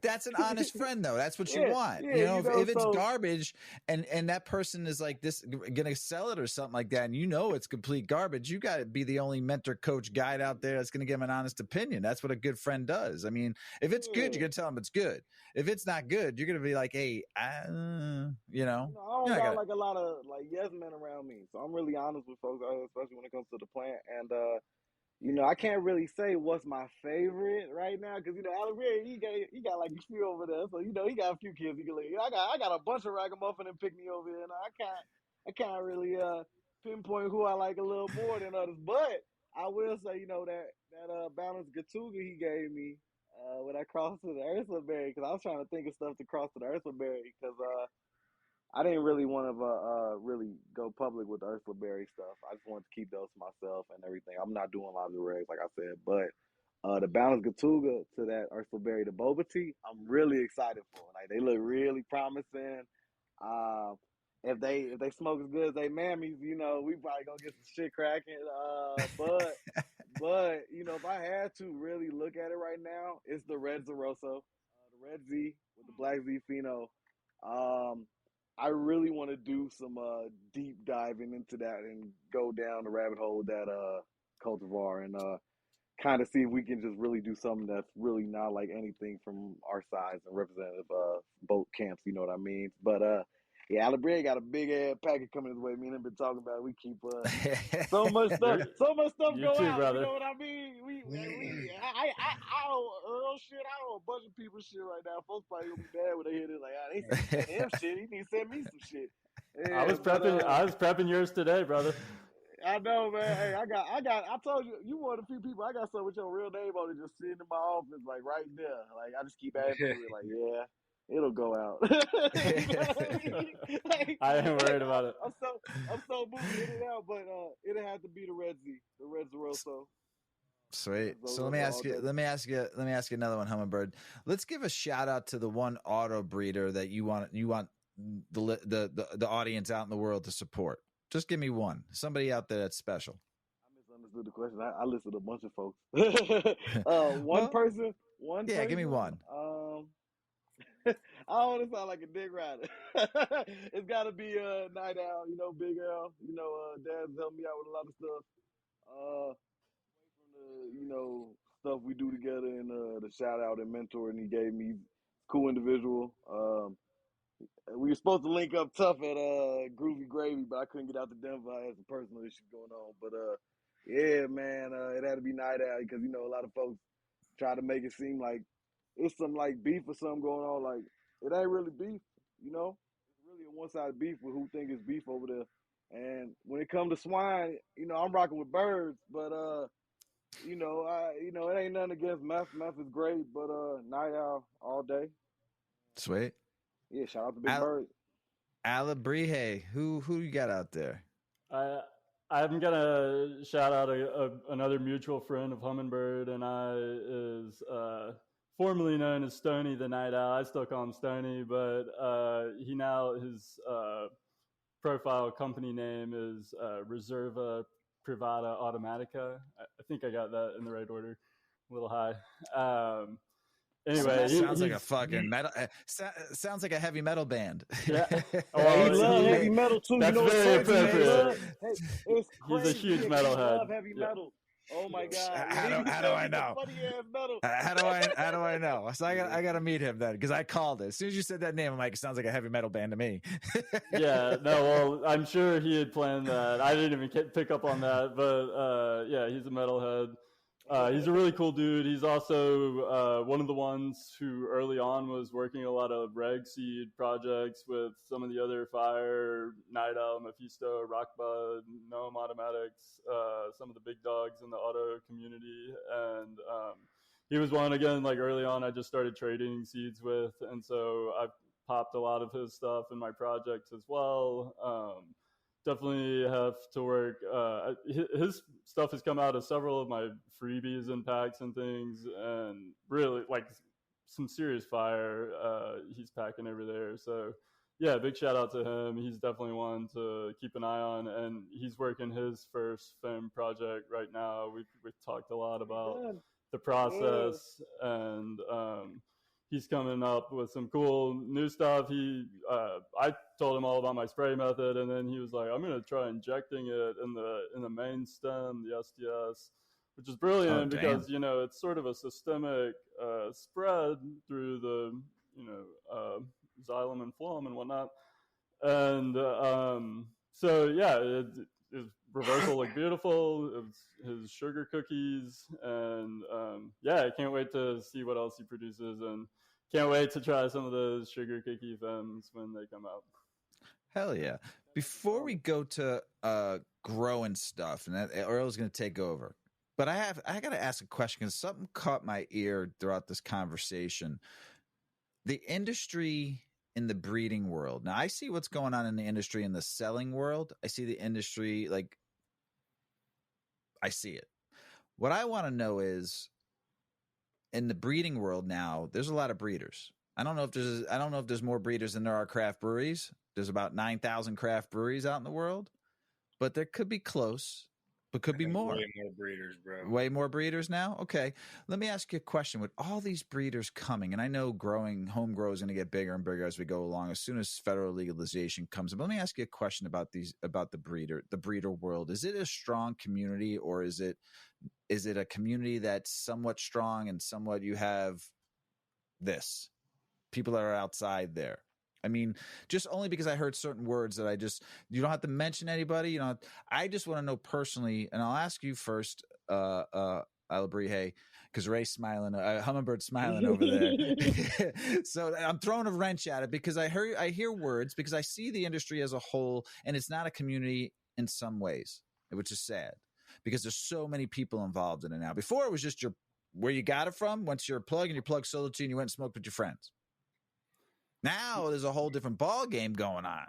that's an honest friend though. That's what you want. Yeah, if it's garbage and that person is like this gonna sell it or something like that, and it's complete garbage, you got to be the only mentor, coach, guide out there that's gonna give him an honest opinion. That's what a good friend does. I mean, if it's good, you're gonna tell him it's good. If it's not good, you're gonna be like, hey, I don't got like a lot of like yes men around me, so I'm really honest with folks, especially when it comes to the plant. And I can't really say what's my favorite right now because Alebrije he got like a few over there, so he got a few kids he can leave. I got a bunch of ragamuffin and pick me over here, and I can't really pinpoint who I like a little more than others. But I will say that balanced Gatuga he gave me when I crossed to the Ursulaberry, because I was trying to think of stuff to cross to the Ursulaberry because I didn't really want to really go public with the Ursulaberry stuff. I just wanted to keep those to myself and everything. I'm not doing a lot of the regs, like I said, but the balanced Gatuga to that Ursulaberry, the boba tea, I'm really excited for. Like, they look really promising. If they smoke as good as they mammies, we probably gonna get some shit cracking. But if I had to really look at it right now, it's the Red Zeroso, the Red Z with the Black Z Pheno. I really want to do some deep diving into that and go down the rabbit hole with that cultivar. And kind of see if we can just really do something that's really not like anything from our size and representative both camps. You know what I mean? But yeah, Alebrije got a big ass packet coming his way. Me and him been talking about it. We keep so much stuff You go too, out. brother. You know what I mean? I owe Earl shit. I owe a bunch of people shit right now. Folks probably gonna be mad when they hear this. Like, they sent him shit. He need to send me some shit. Yeah, I was prepping yours today, brother. I know, man. Hey, I told you, you one of the few people. I got something with your real name on it just sitting in my office, like right there. Like, I just keep adding to it, like, yeah, it'll go out. I ain't worried about it. I'm so moved to hit it out, but it'll have to be the Red Zeroso. Sweet. So let me ask you another one, Hummin'Bird. Let's give a shout out to the one auto breeder that you want the audience out in the world to support. Just give me one. Somebody out there that's special. I misunderstood the question. I listened to a bunch of folks. One person. Yeah, give me one. I don't want to sound like a dick rider. It's got to be Night Owl, Big Earl. Dad's helped me out with a lot of stuff. From the, stuff we do together and the shout out and mentor, and he gave me cool individual. We were supposed to link up tough at Groovy Gravy, but I couldn't get out to Denver. I had some personal issues going on. But yeah, man, it had to be Night Owl because a lot of folks try to make it seem like it's some like beef or something going on. Like it ain't really beef, It's really a one-sided beef with who think it's beef over there. And when it comes to swine, I'm rocking with birds, but it ain't nothing against meth. Meth is great, but Night Owl all day. Sweet. Yeah, shout out to Big Bird. Alebrije, who you got out there? I'm gonna shout out another mutual friend of Hummin'Bird, and is formerly known as Stony the Night Owl. I still call him Stony, but his profile company name is Reserva Privata Automatica. I think I got that in the right order. A little high. Anyway, sounds like a fucking metal. Sounds like a heavy metal band. Yeah, he loves heavy metal too. That's very appropriate. It's crazy. He's a huge metalhead. Love heavy metal. Oh my god! How do I know? Funny ass metal. How do I know? So I gotta meet him then because I called it as soon as you said that name. I'm like, it sounds like a heavy metal band to me. Yeah, no, well, I'm sure he had planned that. I didn't even pick up on that, but yeah, he's a metalhead. He's a really cool dude. He's also one of the ones who early on was working a lot of reg seed projects with some of the other Fire, Night Owl, Mephisto, Rockbud, Gnome Automatics, some of the big dogs in the auto community. And he was one, again, like early on I just started trading seeds with. And so I popped a lot of his stuff in my projects as well. Definitely have to work. His stuff has come out of several of my freebies and packs and things, and really like some serious fire he's packing over there. So yeah, big shout out to him. He's definitely one to keep an eye on, and he's working his first film project right now. We've talked a lot about the process, and he's coming up with some cool new stuff. I told him all about my spray method, and then he was like, I'm going to try injecting it in the main stem, the STS, which is brilliant because, it's sort of a systemic spread through the, xylem and phloem and whatnot. And so, yeah, his reversal looked beautiful. It was his sugar cookies, and yeah, I can't wait to see what else he produces, and can't wait to try some of those sugar cookie femmes when they come out. Hell yeah! Before we go to growing stuff, and Earl's going to take over, but I got to ask a question because something caught my ear throughout this conversation. The industry in the breeding world. Now I see what's going on in the industry in the selling world. I see the industry I see it. What I want to know is in the breeding world now, there's a lot of breeders. I don't know if there's more breeders than there are craft breweries. There's about 9,000 craft breweries out in the world, but there could be close. but could be more. Way more breeders, bro. Way more breeders now? Okay. Let me ask you a question. With all these breeders coming, and I know home grow is going to get bigger and bigger as we go along as soon as federal legalization comes in. But let me ask you a question about the breeder world. Is it a strong community, or is it a community that's somewhat strong and somewhat you have people that are outside there? I mean, just only because I heard certain words that you don't have to mention anybody. I just want to know personally, and I'll ask you first, Alebrije, because Ray's smiling, Hummin'Bird smiling over there. So I'm throwing a wrench at it because I hear words, because I see the industry as a whole, and it's not a community in some ways, which is sad because there's so many people involved in it now. Before it was just where you got it from, once you're a plug and you plug solo to and you went and smoked with your friends. Now there's a whole different ball game going on.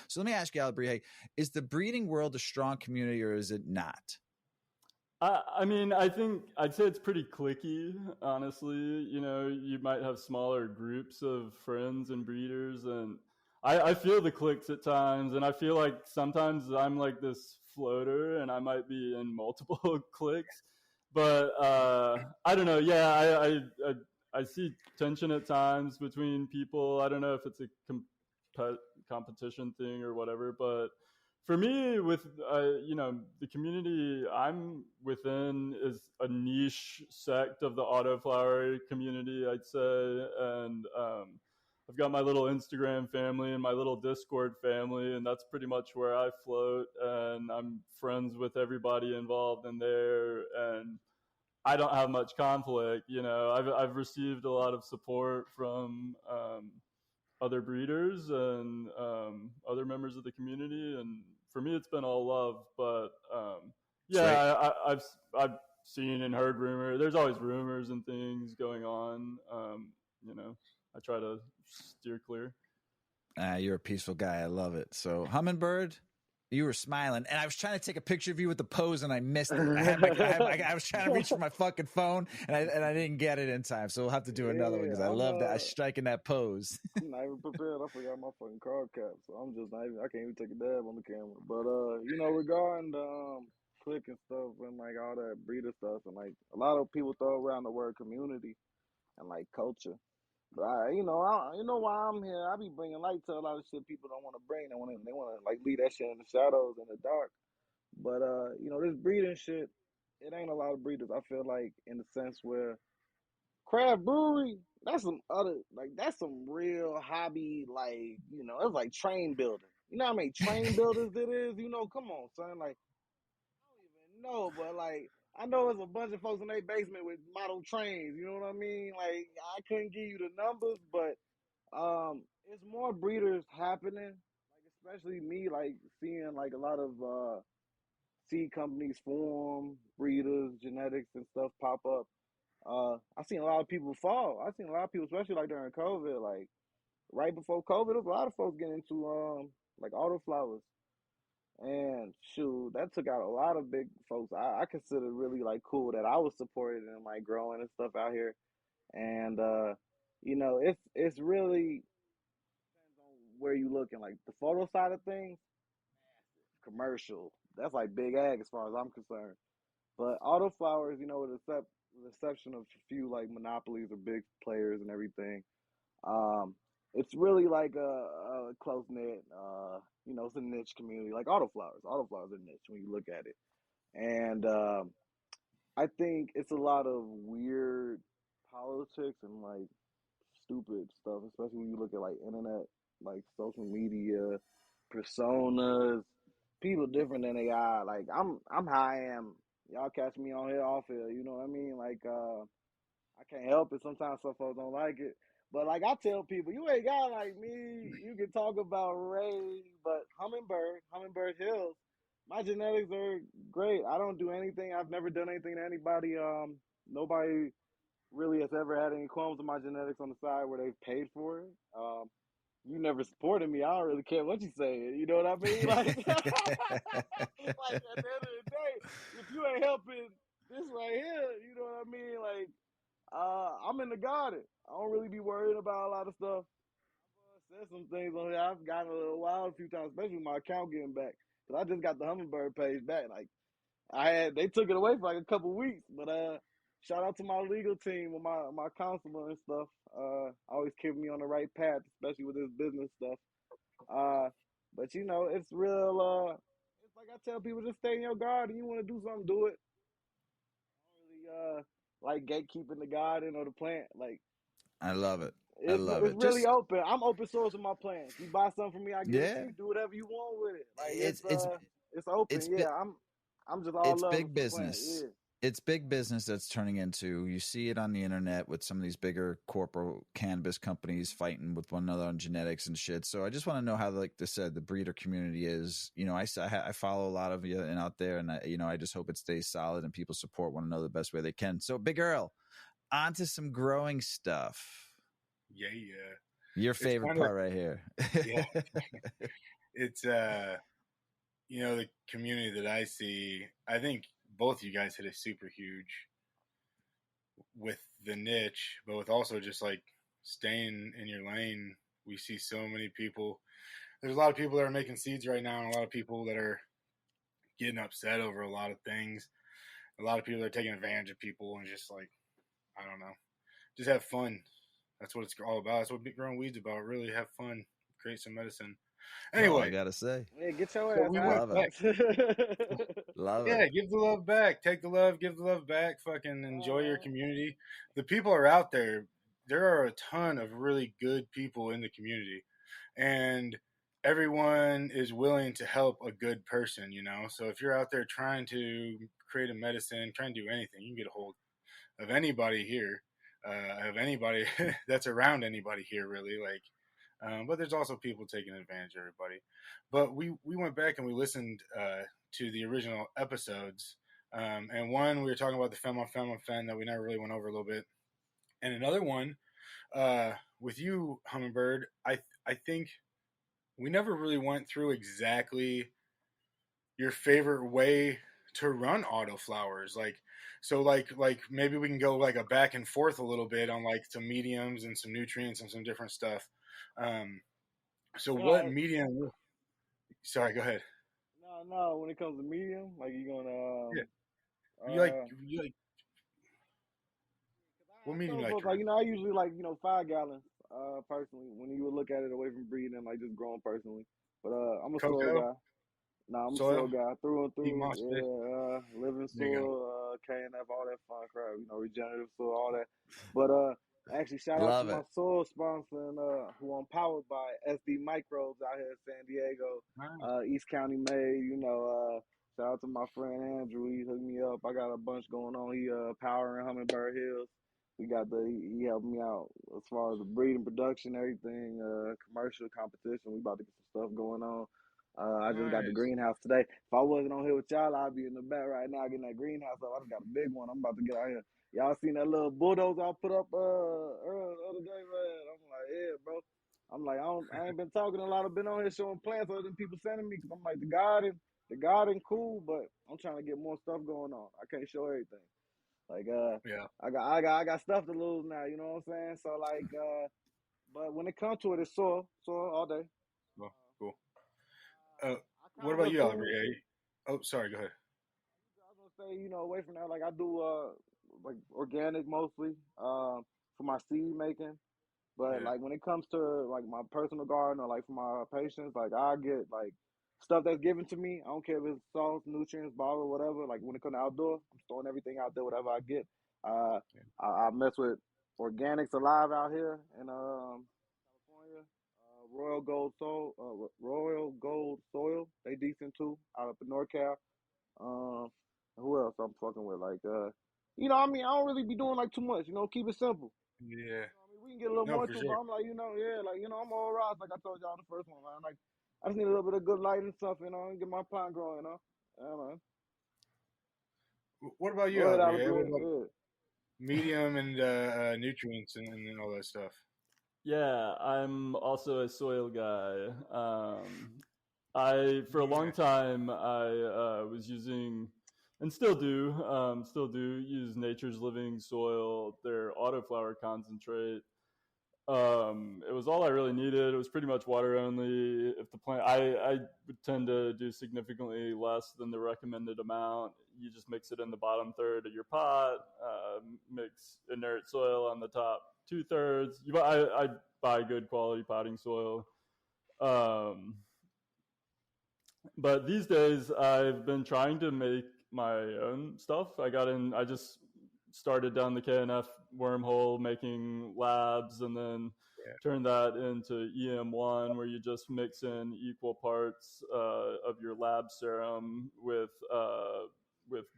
So let me ask you, Alebrije, is the breeding world a strong community or is it not? I mean, I'd say it's pretty cliquey, honestly. You might have smaller groups of friends and breeders, and I feel the cliques at times, and I feel like sometimes I'm like this floater and I might be in multiple cliques, but I don't know. Yeah, I see tension at times between people. I don't know if it's a competition thing or whatever, but for me, with the community I'm within is a niche sect of the Autoflower community, I'd say, and I've got my little Instagram family and my little Discord family, and that's pretty much where I float, and I'm friends with everybody involved in there, and I don't have much conflict. I've received a lot of support from other breeders and other members of the community, and for me, it's been all love. But I've seen and heard rumors. There's always rumors and things going on. I try to steer clear. You're a peaceful guy. I love it. So, Hummin'Bird, you were smiling, and I was trying to take a picture of you with the pose, and I missed it. I was trying to reach for my fucking phone, and I didn't get it in time. So we'll have to do another one because I love that. I striking that pose. I'm not even prepared. I forgot my fucking car cap, so I'm just not even. I can't even take a dab on the camera. But regarding the click and stuff and like all that breeder stuff, and like a lot of people throw around the word community and like culture. But you know why I'm here. I be bringing light to a lot of shit people don't want to bring. They want to like leave that shit in the shadows in the dark. But this breeding shit, it ain't a lot of breeders. I feel like in the sense where craft brewery, that's some real hobby. Like it's like train building. You know how many train builders it is? Come on, son. Like I don't even know, but like. I know it's a bunch of folks in their basement with model trains. You know what I mean? Like I couldn't give you the numbers, but it's more breeders happening. Like especially me, like seeing like a lot of seed companies form, breeders, genetics, and stuff pop up. I've seen a lot of people fall. I've seen a lot of people, especially like during COVID, like right before COVID, there was a lot of folks getting into like autoflowers. And shoot, that took out a lot of big folks. I consider really like cool that I was supported and like growing and stuff out here. And it's really depends on where you looking. Like the photo side of things, commercial. That's like big ag as far as I'm concerned. But autoflowers, with the exception of a few like monopolies or big players and everything, it's really like a close knit. It's a niche community, like autoflowers. Autoflowers are niche when you look at it, and I think it's a lot of weird politics and like stupid stuff, especially when you look at like internet, like social media personas. People different than they are. Like I'm how I am. Y'all catch me on here off here. You know what I mean? Like I can't help it. Sometimes some folks don't like it. But like I tell people, you ain't got like me. You can talk about Ray, but Hummin'Bird Hills, my genetics are great. I don't do anything. I've never done anything to anybody. Nobody really has ever had any qualms with my genetics on the side where they've paid for it. You never supported me. I don't really care what you say. You know what I mean? Like, like at the end of the day, if you ain't helping this right here, you know what I mean? Like, I'm in the garden. I don't really be worried about a lot of stuff. I've said some things on here. I've gotten a little wild a few times, especially with my account getting back. Cause I just got the Hummin'Bird page back. Like They took it away for like a couple weeks, but shout out to my legal team with my counselor and stuff. Always keeping me on the right path, especially with this business stuff. But you know, it's real. It's like I tell people, just stay in your garden. You want to do something, do it. I don't really like gatekeeping the garden or the plant. Like I love it. I it's love it's it. really Just open. I'm open source with my plants. You buy something from me, I give it to yeah, you. Do whatever you want with it. Like it's it's it's open. it's Yeah, I'm just all it's love with big some plants. business. Yeah. It's big business that's turning into. You see it on the internet with some of these bigger corporate cannabis companies fighting with one another on genetics and shit. So I just want to know how, like they said, the breeder community is. You know, I follow a lot of you and out there, and I just hope it stays solid and people support one another the best way they can. So, Big Earl, on to some growing stuff. Yeah. Your favorite part right here. Yeah. It's the community that I see, I think both you guys hit it super huge with the niche, but with also just like staying in your lane. We see so many people. There's a lot of people that are making seeds right now, and a lot of people that are getting upset over a lot of things. A lot of people that are taking advantage of people and just like, I don't know, just have fun. That's what it's all about. That's what growing weeds about. Really have fun, create some medicine. Anyway, I gotta say, Yeah, get your so ass we out. went back. Love Yeah, it. give the love back. Take the love, give the love back. Fucking enjoy your community. The people are out there. There are a ton of really good people in the community, and everyone is willing to help a good person, So if you're out there trying to create a medicine, trying to do anything, you can get a hold of anybody here, of anybody that's around anybody here, really. Like, but there's also people taking advantage of everybody. But we went back and we listened to the original episodes, and one we were talking about the femme that we never really went over a little bit, and another one with you, Hummin'Bird. I think we never really went through exactly your favorite way to run autoflowers. Like maybe we can go like a back and forth a little bit on like some mediums and some nutrients and some different stuff. So what medium? Sorry, go ahead. No. When it comes to medium, like you gonna Yeah. You like what medium you like to run? I usually like 5 gallons. Personally, when you would look at it away from breeding and like just growing personally, but I'm a soil Cocoa, guy. No, I'm a soil, soil guy through and heat through. moss fish. Yeah, living There you go. soil, KNF, all that fun crap. Regenerative soil, all that. But actually, shout out to Love my it. soil sponsor, and who I'm powered by SD Microbes out here in San Diego, Nice. East County made. Shout out to my friend Andrew. He hooked me up. I got a bunch going on. He powering Hummin'Bird Hills. He helped me out as far as the breeding, production, everything, commercial competition. We about to get some stuff going on. I just got the Nice. greenhouse today. If I wasn't on here with y'all, I'd be in the back right now getting that greenhouse up. I just got a big one. I'm about to get out here. Y'all seen that little bulldozer I put up Earl the other day, man? I'm like, yeah, bro. I'm like, I ain't been talking a lot. I've been on here showing plants other than people sending me because I'm like, the garden cool, but I'm trying to get more stuff going on. I can't show everything. Like, Yeah. I got stuff to lose now. You know what I'm saying? So like, but when it comes to it, it's soil all day. Well, cool. I What kind of about look you, through. Alebrije? Oh, sorry. Go ahead. I was gonna say, away from that, like I do, like organic mostly, for my seed making. But Yeah. like when it comes to like my personal garden or like for my patients, like I get like stuff that's given to me. I don't care if it's salts, nutrients, bottle, whatever. Like when it comes to outdoor, I'm throwing everything out there, whatever I get. Uh, Yeah. I mess with organics alive out here in California. Royal Gold Soil. They decent too out up in NorCal. Um, who else I'm fucking with? Like, I don't really be doing like too much. Keep it simple. Yeah. We can get a little No, more for to, but sure. I'm like, I'm all right. Like I told y'all in the first one, man. Like, I just need a little bit of good light and stuff, and get my plant growing, Yeah, man. What about you, Go ahead, Alebrije? What Alebrije. about Yeah. medium and nutrients and all that stuff? Yeah, I'm also a soil guy. I for a long Yeah. time I was using and still do use Nature's Living soil, their autoflower concentrate. It was all I really needed. It was pretty much water only. If the plant, I would tend to do significantly less than the recommended amount. you just mix it in the bottom third of your pot, mix inert soil on the top 2/3. I buy good quality potting soil. But these days I've been trying to make my own stuff. I just started down the KNF wormhole making labs, and then turned that into EM1, where you just mix in equal parts of your lab serum with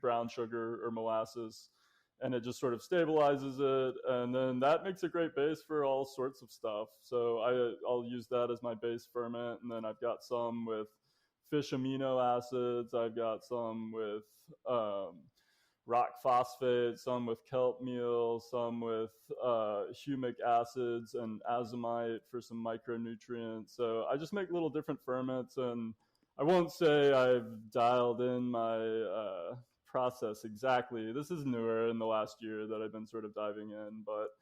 brown sugar or molasses, and it just sort of stabilizes it, and then that makes a great base for all sorts of stuff. So I'll use that as my base ferment, and then I've got some with fish amino acids. I've got some with rock phosphate, some with kelp meal, some with humic acids and azomite for some micronutrients. So I just make little different ferments, and I won't say I've dialed in my process exactly. This is newer in the last year that I've been sort of diving in, but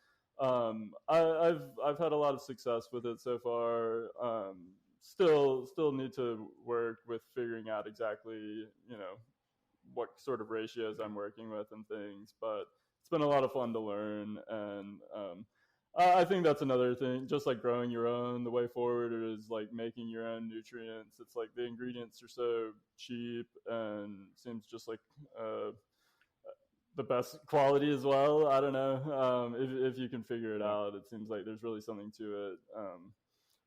I've had a lot of success with it so far. Still need to work with figuring out exactly, what sort of ratios I'm working with and things, but it's been a lot of fun to learn. And I think that's another thing, just like growing your own, the way forward is like making your own nutrients. It's like the ingredients are so cheap and seems just like the best quality as well. I don't know. If you can figure it out, it seems like there's really something to it.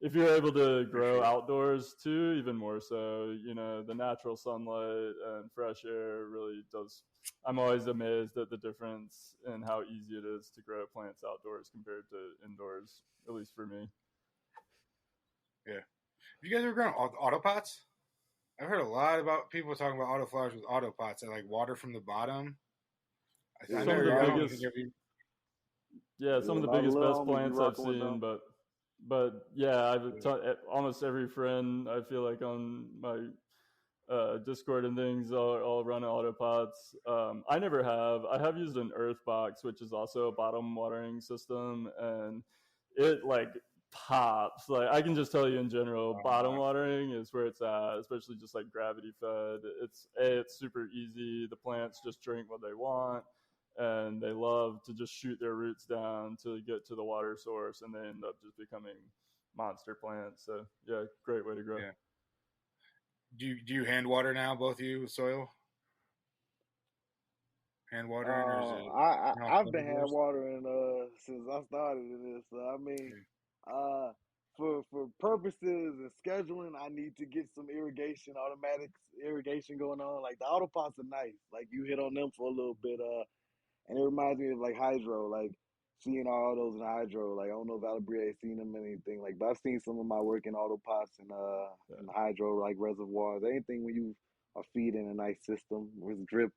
If you're able to grow outdoors too, even more so, the natural sunlight and fresh air really does. I'm always amazed at the difference in how easy it is to grow plants outdoors compared to indoors, at least for me. Yeah. Have you guys ever grown autopots? I've heard a lot about people talking about autoflowers with autopots that like water from the bottom. Some of the biggest, best plants I've seen, but yeah, almost every friend I feel like on my Discord and things all run autopots. I never have. I have used an earth box, which is also a bottom watering system, and it like pops. Like I can just tell you in general, bottom watering is where it's at, especially just like gravity fed. It's super easy. The plants just drink what they want, and they love to just shoot their roots down to get to the water source, and they end up just becoming monster plants. So yeah, great way to grow. Yeah. Do you hand water now, both of you, with soil? Hand watering, or is it? I've been hand watering since I started this. I mean, for purposes and scheduling, I need to get some automatic irrigation going on. Like the autopots are nice. Like you hit on them for a little bit. And it reminds me of like hydro, like seeing all those in hydro. Like I don't know if Alebrije has seen them or anything, like, but I've seen some of my work in autopots and in hydro, like reservoirs. Anything when you are feeding a nice system with drip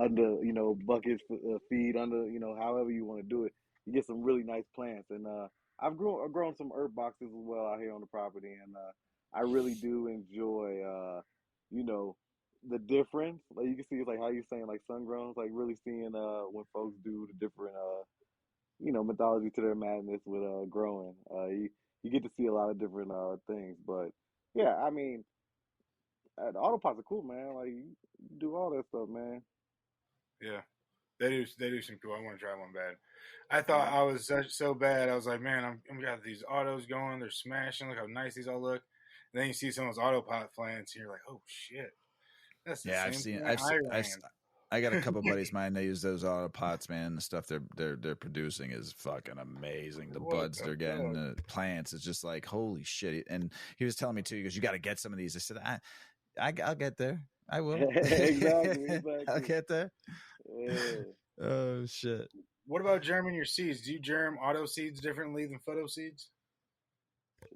under, buckets feed under, however you want to do it, you get some really nice plants. And I've grown some earth boxes as well out here on the property, and I really do enjoy, the difference. Like you can see, it's like how you're saying, like sun grown, like really seeing when folks do the different methodology to their madness with growing. You get to see a lot of different things. But yeah, I mean, the autopots are cool, man. Like you do all that stuff, man. Yeah, they do seem cool. I want to try one bad. I thought I was so bad. I was like, man, I'm got these autos going. They're smashing. Look how nice these all look. And then you see some of those autopot plants, and you're like, oh shit. That's the I've seen. I got a couple buddies of mine. They use those autopots, man. The stuff they're producing is fucking amazing. The buds they're getting, the plants, it's just like holy shit. And he was telling me too, he goes, "You got to get some of these." I said, "I'll get there. I will." exactly. I'll get there. Yeah. Oh shit. What about germing your seeds? Do you germ auto seeds differently than photo seeds?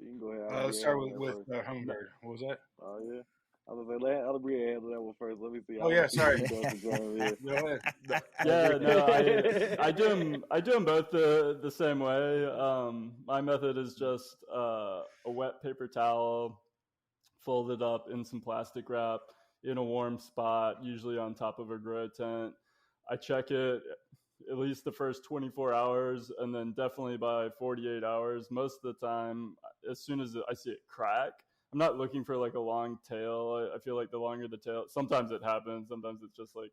You can go ahead. Let's start with Hummin'Bird. What was that? Oh yeah. I was like, let Alebrije handle that one first. Let me see. Oh yeah, sorry. Go ahead. Yeah, no, I do them both the same way. My method is just a wet paper towel folded up in some plastic wrap in a warm spot, usually on top of a grow tent. I check it at least the first 24 hours, and then definitely by 48 hours. Most of the time, as soon as I see it crack, I'm not looking for like a long tail. I feel like the longer the tail, sometimes it happens. Sometimes it's just like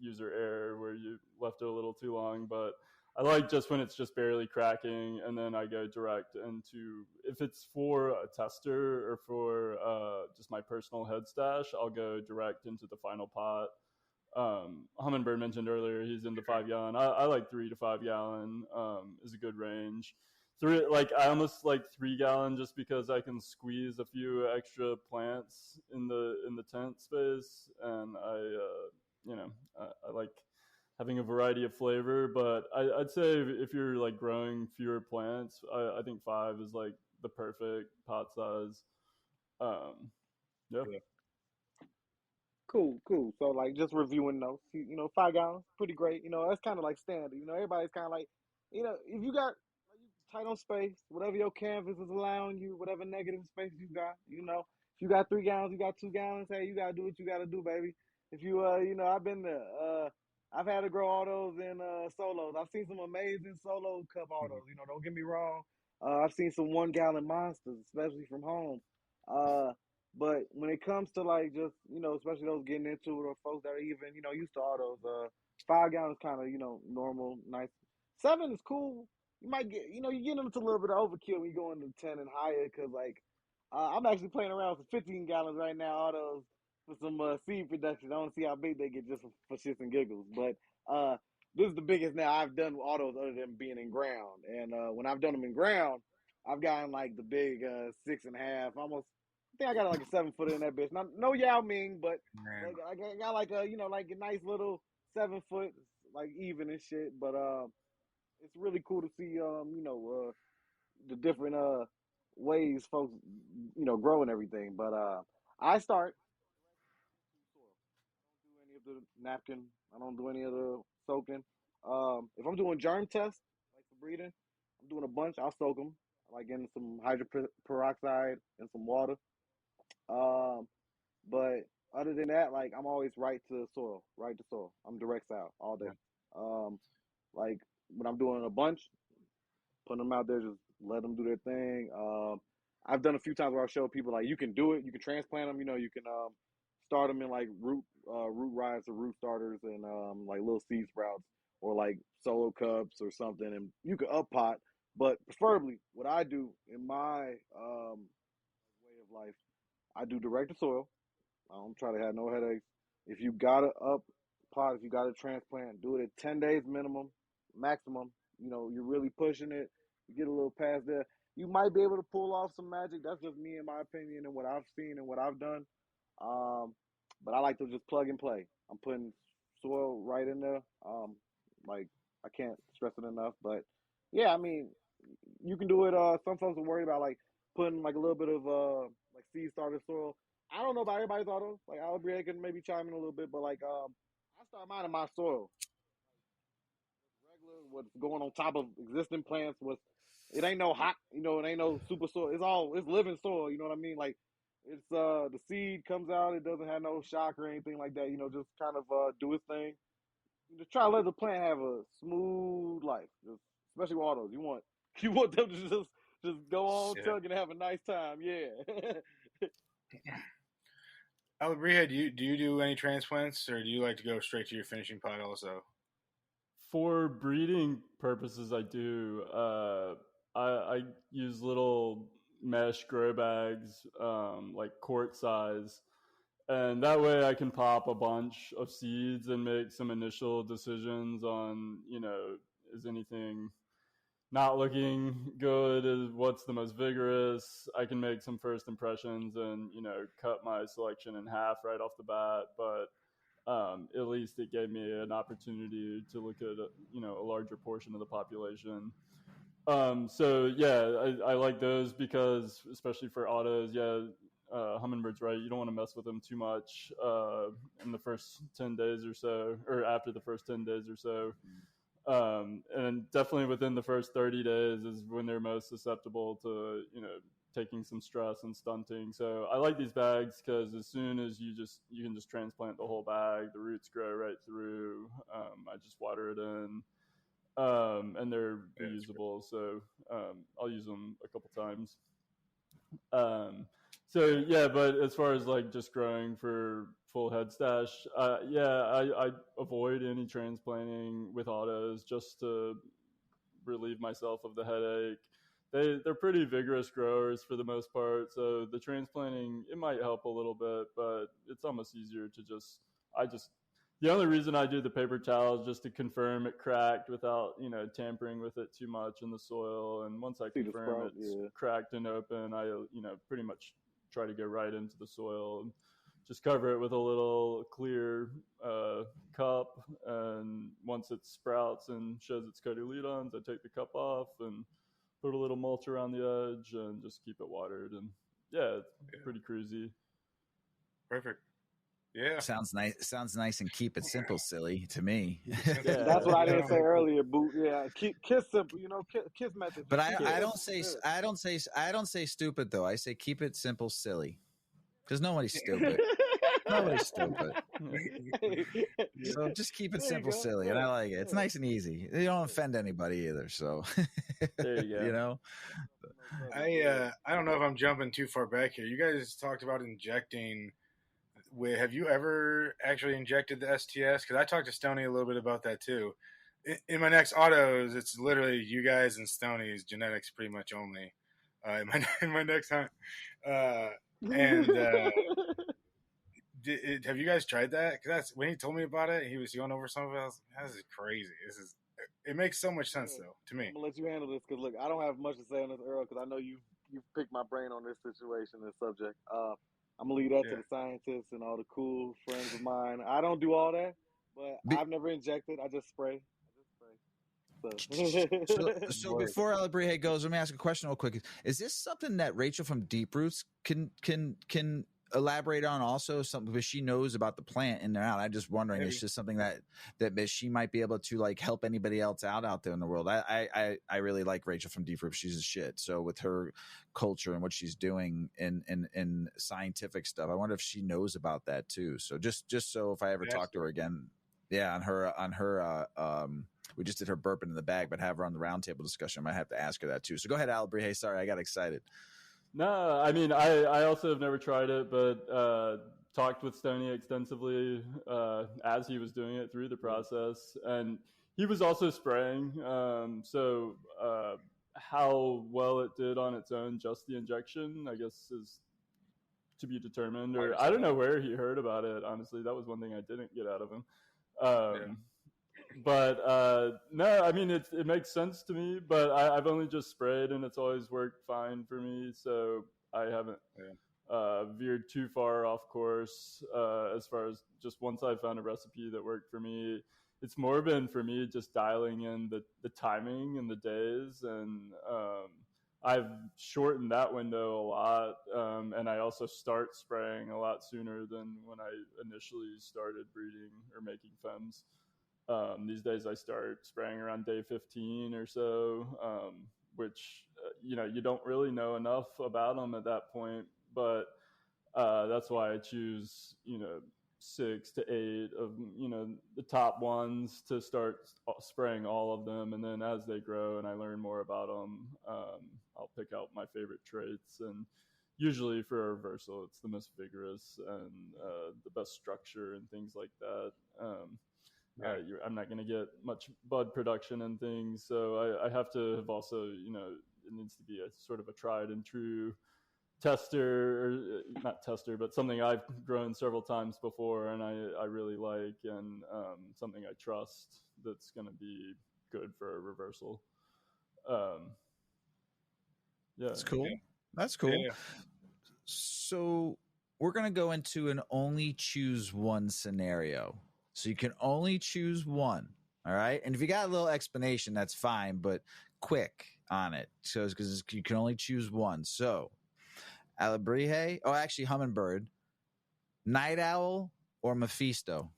user error where you left it a little too long. But I like just when it's just barely cracking, and then I go direct into, if it's for a tester or for just my personal head stash, I'll go direct into the final pot. Hummin'Bird mentioned earlier he's into 5 gallon. I like 3 to 5 gallon is a good range. I almost like 3 gallon just because I can squeeze a few extra plants in the tent space, and I like having a variety of flavor. But I'd say if you're like growing fewer plants, I think 5 is like the perfect pot size. Yeah. Cool. So like just reviewing those, 5 gallons, pretty great. That's kind of like standard. Everybody's kind of like, if you got like, you tight on space, whatever your canvas is allowing you, whatever negative space you got, if you got 3 gallons, you got 2 gallons. Hey, you gotta do what you gotta do, baby. If you, I've been there. I've had to grow autos in solos. I've seen some amazing solo cup autos. Don't get me wrong. I've seen some 1 gallon monsters, especially from home. But when it comes to like just especially those getting into it or folks that are even used to autos, 5 gallons kind of normal, nice. 7 is cool. You might get you get into a little bit of overkill when you go into 10 and higher because like I'm actually playing around with 15 gallons right now autos for some seed production. I want to see how big they get just for shits and giggles. But this is the biggest now I've done with autos other than being in ground. And when I've done them in ground, I've gotten like the big 6.5, almost. I think I got like a 7-footer in that bitch. Not, no Yao Ming, but I got like a like a nice little 7-foot, like even and shit. But it's really cool to see the different ways folks grow and everything. But I start I don't do any of the napkin. I don't do any of the soaking. If I'm doing germ tests like for breeding, I'm doing a bunch. I'll soak them like in some hydroperoxide and some water. Um, But other than that, like I'm always right to soil, right to soil. I'm direct style all day. Um, like when I'm doing a bunch, putting them out there, just let them do their thing. I've done a few times where I show people like you can do it. You can transplant them. You can start them in like root rides or root starters and like little seed sprouts or like solo cups or something, and you can up pot. But preferably, what I do in my way of life, I do direct to soil. I don't try to have no headaches. If you got to up pot, if you got to transplant, do it at 10 days minimum, maximum. You're really pushing it. You get a little past there. You might be able to pull off some magic. That's just me, in my opinion, and what I've seen and what I've done. Um, but I like to just plug and play. I'm putting soil right in there. Like I can't stress it enough. But yeah, I mean, you can do it. Some folks are worried about like putting like a little bit of like seed starter soil. I don't know about everybody's autos. Like Alebrije can maybe chime in a little bit, but like I start mine in my soil. Regular, what's going on top of existing plants. It ain't no hot, it ain't no super soil. It's living soil. You know what I mean? Like it's the seed comes out. It doesn't have no shock or anything like that. Just kind of do its thing. Just try to let the plant have a smooth life. Especially with autos, you want them to just go on tugging and have a nice time. Yeah. Alebrije, do you do any transplants, or do you like to go straight to your finishing pot also? For breeding purposes, I do. I use little mesh grow bags, like quart size, and that way I can pop a bunch of seeds and make some initial decisions on, is anything not looking good, is what's the most vigorous. I can make some first impressions and cut my selection in half right off the bat. But at least it gave me an opportunity to look at a larger portion of the population. So yeah, I like those because especially for autos, yeah. Hummin'Bird's right. You don't want to mess with them too much in the first 10 days or so, or after the first 10 days or so. And definitely within the first 30 days is when they're most susceptible to, taking some stress and stunting. So I like these bags because as soon as you can just transplant the whole bag, the roots grow right through. I just water it in, and they're reusable. So I'll use them a couple times. So yeah, but as far as like just growing for full head stash. I avoid any transplanting with autos just to relieve myself of the headache. They're pretty vigorous growers for the most part, so the transplanting, it might help a little bit, but it's almost easier to the only reason I do the paper towel is just to confirm it cracked without, tampering with it too much in the soil. And once I confirm it's cracked and open, I, pretty much try to go right into the soil and just cover it with a little clear cup. And once it sprouts and shows its cotyledons, I take the cup off and put a little mulch around the edge and just keep it watered. And it's pretty cruisy. Perfect. Yeah. Sounds nice and keep it simple, silly to me. That's what I didn't say earlier, boo. Yeah, kiss simple, kiss method. But I don't say stupid though. I say keep it simple, silly. Because nobody's stupid. Nobody's stupid. So just keep it simple, silly, and I like it. It's nice and easy. You don't offend anybody either. So there you go. I don't know if I'm jumping too far back here. You guys talked about injecting. Have you ever actually injected the STS? Because I talked to Stoney a little bit about that too. In my next autos, it's literally you guys and Stoney's genetics pretty much only. In my next hunt, have you guys tried that? Because that's when he told me about it. He was going over some of it. I was like, this is crazy. It makes so much sense though to me. I'm gonna let you handle this because look, I don't have much to say on this, Earl, because I know you picked my brain on this situation, this subject. I'm gonna leave that to the scientists and all the cool friends of mine. I don't do all that, but I've never injected. I just spray. So before Alebrije goes, let me ask a question real quick. Is this something that Rachel from Deep Roots can elaborate on also? Something because she knows about the plant in and out. I'm just wondering, it's just something that she might be able to like help anybody else out there in the world. I really like Rachel from Deep Roots. She's a shit. So with her culture and what she's doing in scientific stuff, I wonder if she knows about that too. So just so if I ever talk to her again, on her we just did her burping in the bag, but have her on the roundtable discussion. I might have to ask her that too. So go ahead, Alebrije. Sorry, I got excited. No, I mean, I also have never tried it, but talked with Stoney extensively as he was doing it through the process. And he was also spraying. So how well it did on its own, just the injection, I guess, is to be determined. Or I don't know where he heard about it, honestly. That was one thing I didn't get out of him. But no, I mean, it makes sense to me, but I've only just sprayed and it's always worked fine for me. So I haven't veered too far off course as far as just once I found a recipe that worked for me. It's more been for me just dialing in the timing and the days. And I've shortened that window a lot. And I also start spraying a lot sooner than when I initially started breeding or making femmes. These days I start spraying around day 15 or so, which, you don't really know enough about them at that point, but that's why I choose, 6 to 8 of, the top ones to start spraying all of them. And then as they grow and I learn more about them, I'll pick out my favorite traits. And usually for a reversal, it's the most vigorous and the best structure and things like that. I'm not going to get much bud production and things, so I have to have also, it needs to be a sort of a tried and true tester, or not tester, but something I've grown several times before and I really like, and something I trust that's going to be good for a reversal. That's cool. That's cool. Yeah. So we're going to go into an only choose one scenario. So you can only choose one, all right? And if you got a little explanation, that's fine, but quick on it. So because you can only choose one. So Alebrije, actually Hummin'Bird, Night Owl, or Mephisto?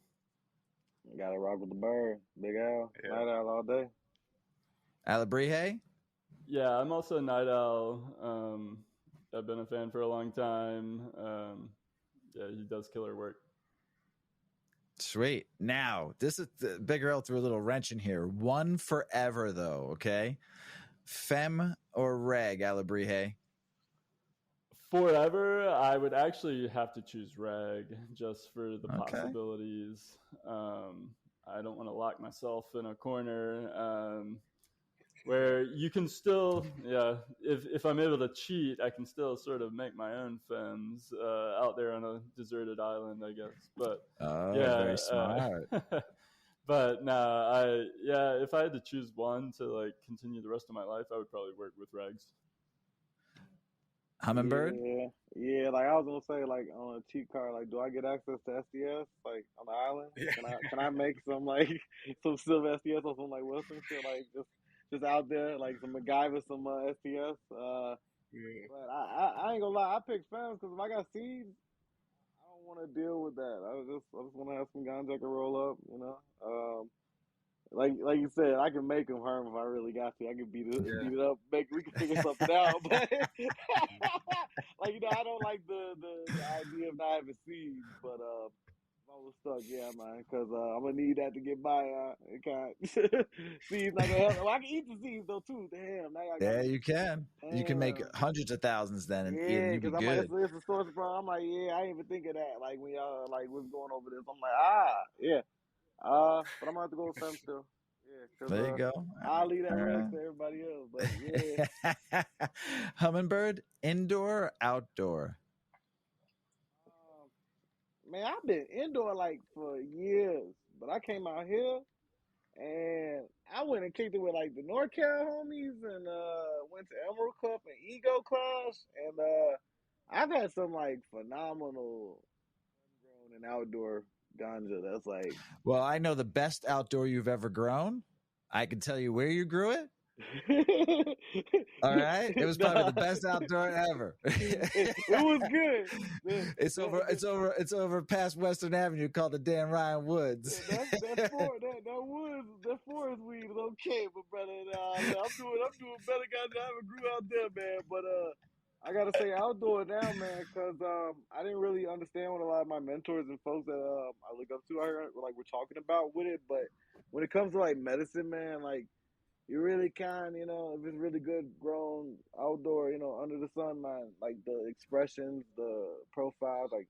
You gotta rock with the bird, Big Al. Yeah. Night Owl all day. Alebrije? Yeah, I'm also a Night Owl. I've been a fan for a long time. He does killer work. Sweet. Now, this is Big Earl threw a little wrench in here. One forever, though, okay? Fem or reg, Alebrije? forever, I would actually have to choose reg just for the Okay. possibilities. I don't want to lock myself in a corner where you can still, if I'm able to cheat, I can still sort of make my own fems out there on a deserted island, I guess. But very smart. But no, if I had to choose one to like continue the rest of my life, I would probably work with regs. Hummin'Bird? Yeah. Like I was gonna say, like on a cheat card, like do I get access to SDS like on the island? Can I make some like some silver SDS or some like Wilson shit, like just out there, like some MacGyver, some SDS. But I ain't gonna lie, I picked fans because if I got seeds, I don't want to deal with that. I just want to have some ganja I can roll up, you know. Like you said, I can make them harm if I really got to. I can beat it up. We can figure something out. But like I don't like the idea of not having seeds. But if I was stuck, yeah, man, because I'm gonna need that to get by. It can't seeds not gonna help. Well, I can eat the seeds though too. Damn, now you can. Damn. You can make hundreds of thousands then, and you'd be good. Like, it's a source of problem. I'm like, I didn't even think of that. Like when y'all like was going over this, I'm like, but I'm gonna have to go with fem still. Yeah, there you go. I'll leave that rest to everybody else. But yeah. Hummin'Bird, indoor or outdoor? Man, I've been indoor like for years, but I came out here and I went and kicked it with like the NorCal homies and went to Emerald Cup and Ego Clash, and I've had some like phenomenal grown and outdoor ganja. That's like, well, I know the best outdoor you've ever grown. I can tell you where you grew it. All right, it was probably the best outdoor ever. It was good. It's over past Western Avenue, called the Dan Ryan Woods. That forest weed is okay, but brother, I'm doing better guys than I ever grew out there, man. But I gotta say outdoor now, man, because I didn't really understand what a lot of my mentors and folks that I look up to out here like we're talking about with it. But when it comes to like medicine, man, like you really can, you know, if it's really good grown outdoor, you know, under the sun, man, like the expressions, the profiles, like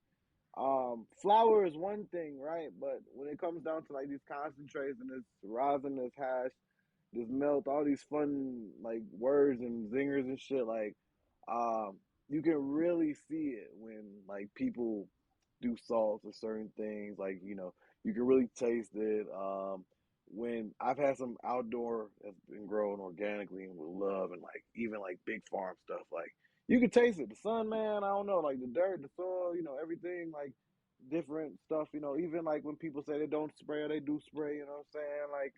flower is one thing, right? But when it comes down to like these concentrates and this rosin, this hash, this melt, all these fun like words and zingers and shit, like you can really see it when like people do salts or certain things, like, you know, you can really taste it. When I've had some outdoor that's been grown organically and with love and like even like big farm stuff, like you can taste it. The sun, man, I don't know, like the dirt, the soil, you know, everything, like different stuff, you know, even like when people say they don't spray or they do spray, you know what I'm saying? Like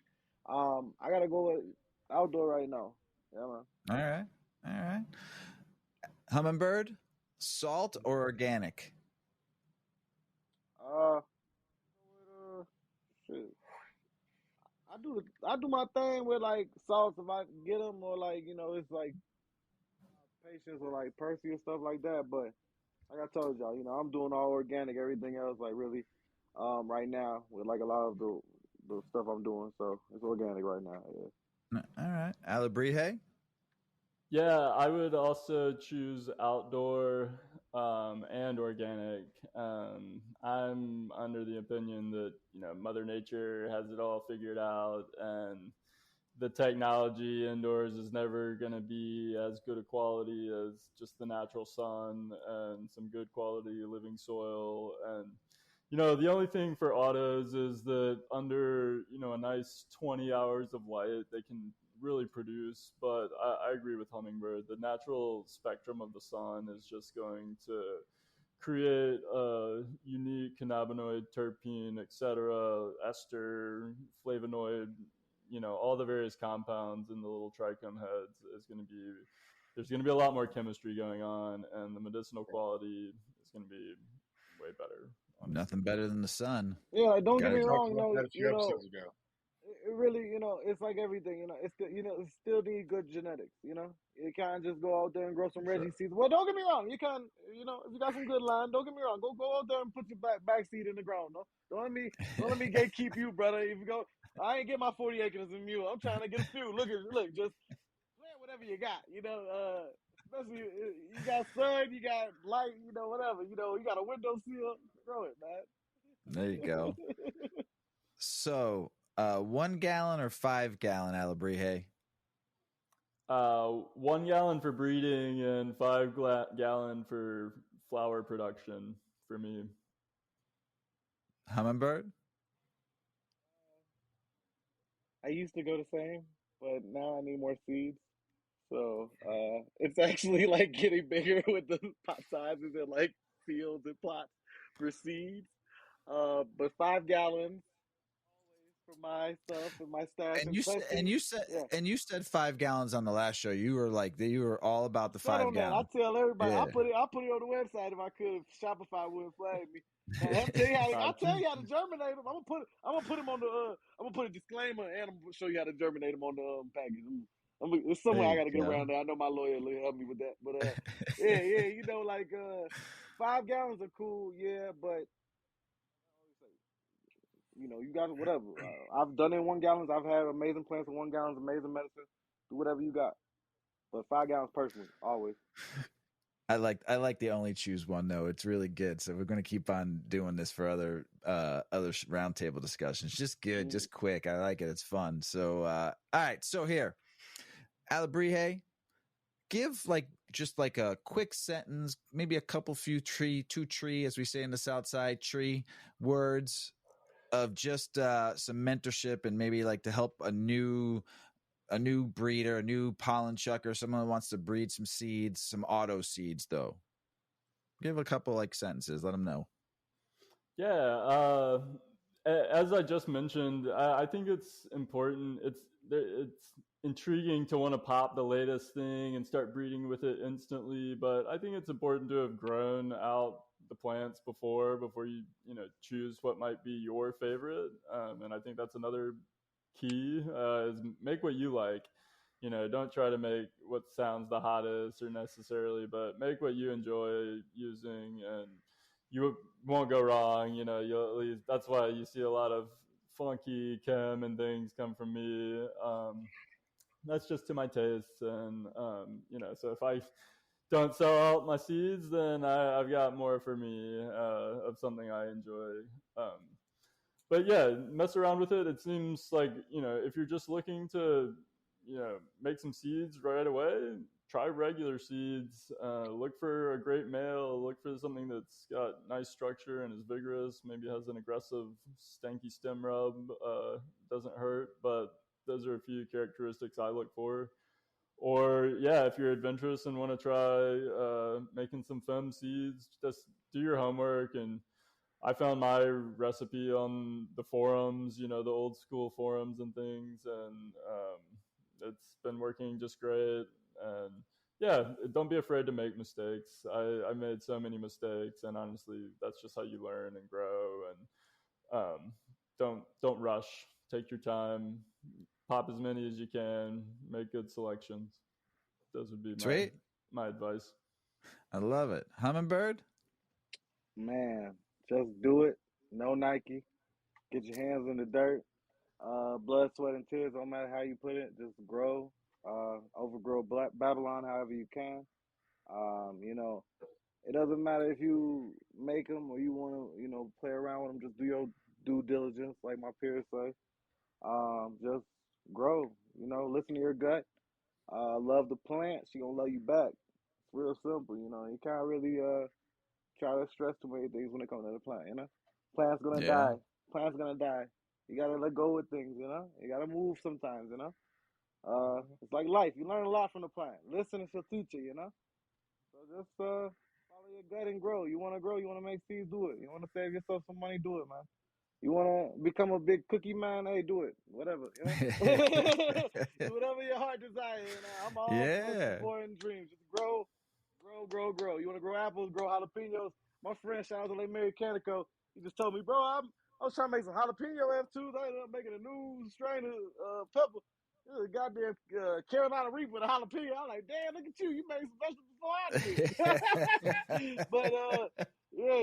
I gotta go with outdoor right now. Yeah, man. All right. Hummin'Bird, salt or organic? Shit. I do my thing with like salts if I can get them, or like, you know, it's like patience or like Percy and stuff like that. But like I told y'all, you know, I'm doing all organic. Everything else, like really, right now with like a lot of the stuff I'm doing, so it's organic right now. Yeah. All right, Alebrije. Yeah, I would also choose outdoor and organic. I'm under the opinion that, you know, Mother Nature has it all figured out, and the technology indoors is never going to be as good a quality as just the natural sun and some good quality living soil. And, you know, the only thing for autos is that under, you know, a nice 20 hours of light, they can really produce. But I agree with Hummin'Bird. The natural spectrum of the sun is just going to create a unique cannabinoid, terpene, etc., ester, flavonoid, you know, all the various compounds in the little trichome heads is going to be, there's going to be a lot more chemistry going on, and the medicinal quality is going to be way better. Honestly. Nothing better than the sun. Yeah, like, don't get me wrong, though, you know, episodes ago. It really, you know, it's like everything, you know, it's still, you know, it still need good genetics, you know. You can't just go out there and grow some Reggie seeds. Well, don't get me wrong, you can, you know, if you got some good land, don't get me wrong, go out there and put your back seed in the ground. No, don't let me gatekeep you, brother. If you go, I ain't get my 40 acres of mule. I'm trying to get a few. Look, just plant whatever you got, you know. Especially you got sun, you got light, whatever. You got a windowsill. Grow it, man. There you go. So, 1 gallon or 5 gallon Alebrije? 1 gallon for breeding and 5 gallon for flower production for me. Hummin'Bird? I used to go the same, but now I need more seeds. So it's actually like getting bigger with the pot sizes and like fields and plots for seeds. But 5 gallons always for my stuff and my stash, And you said 5 gallons on the last show. You were like you were all about the 5 that. I gallon. tell everybody, Yeah. I'll put it on the website if I could. If Shopify wouldn't flag me. I'll tell you how to germinate them. I'm gonna put them on the. I'm gonna put a disclaimer and I'm gonna show you how to germinate them on the package. It's somewhere I gotta get around there. I know my lawyer will help me with that. But yeah, 5 gallons are cool, yeah, but you got whatever. I've done it in 1 gallons. I've had amazing plants in 1 gallons, amazing medicine. Do whatever you got. But 5 gallons personally, always. I like the only choose one though. It's really good. So we're gonna keep on doing this for other roundtable discussions. Just good, just quick. I like it. It's fun. So all right. So here, Alebrije, give just a quick sentence, maybe a couple few two tree, as we say in the South Side, tree words of just some mentorship and maybe to help a new breeder, a new pollen chucker, someone who wants to breed some seeds, some auto seeds though. Give a couple sentences, let them know. Yeah, as I just mentioned, I think it's important. It's intriguing to want to pop the latest thing and start breeding with it instantly, but I think it's important to have grown out the plants before you choose what might be your favorite. And I think that's another key is make what you like. Don't try to make what sounds the hottest or necessarily, but make what you enjoy using, and you won't go wrong. You'll at least, that's why you see a lot of funky chem and things come from me. That's just to my tastes, and so if I don't sell out my seeds, then I've got more for me of something I enjoy. But yeah, mess around with it. It seems like, if you're just looking to, make some seeds right away, try regular seeds. Look for a great male. Look for something that's got nice structure and is vigorous. Maybe has an aggressive, stanky stem rub. Doesn't hurt, but those are a few characteristics I look for. Or yeah, if you're adventurous and want to try making some fem seeds, just do your homework. And I found my recipe on the forums, the old school forums and things, and it's been working just great. And yeah, don't be afraid to make mistakes. I made so many mistakes, and honestly, that's just how you learn and grow. And don't rush. Take your time. Pop as many as you can. Make good selections. Those would be my advice. I love it. Hummin'Bird? Man, just do it. No Nike. Get your hands in the dirt. Blood, sweat, and tears. Don't matter how you put it. Just grow. Overgrow Babylon however you can. It doesn't matter if you make them or you want to, play around with them. Just do your due diligence, like my peers say. Just grow. Listen to your gut. Love the plant. She gonna love you back. It's real simple. You can't really try to stress too many things when it comes to the plant. Plant's gonna die. Plant's gonna die. You gotta let go with things. You gotta move sometimes. It's like life. You learn a lot from the plant. Listen is your teacher. So just follow your gut and grow. You want to grow. You want to make seeds. Do it. You want to save yourself some money. Do it, man. You want to become a big cookie man? Hey, do it. Whatever. Whatever your heart desires. I'm all supporting dreams. Just grow. You want to grow apples? Grow jalapenos. My friend, shout out to Mary Canico. He just told me, bro, I was trying to make some jalapeno F2s. I ended up making a new strain of pepper. It was a goddamn Carolina Reaper with a jalapeno. I'm like, damn, look at you. You made some vegetables before I did. But yeah,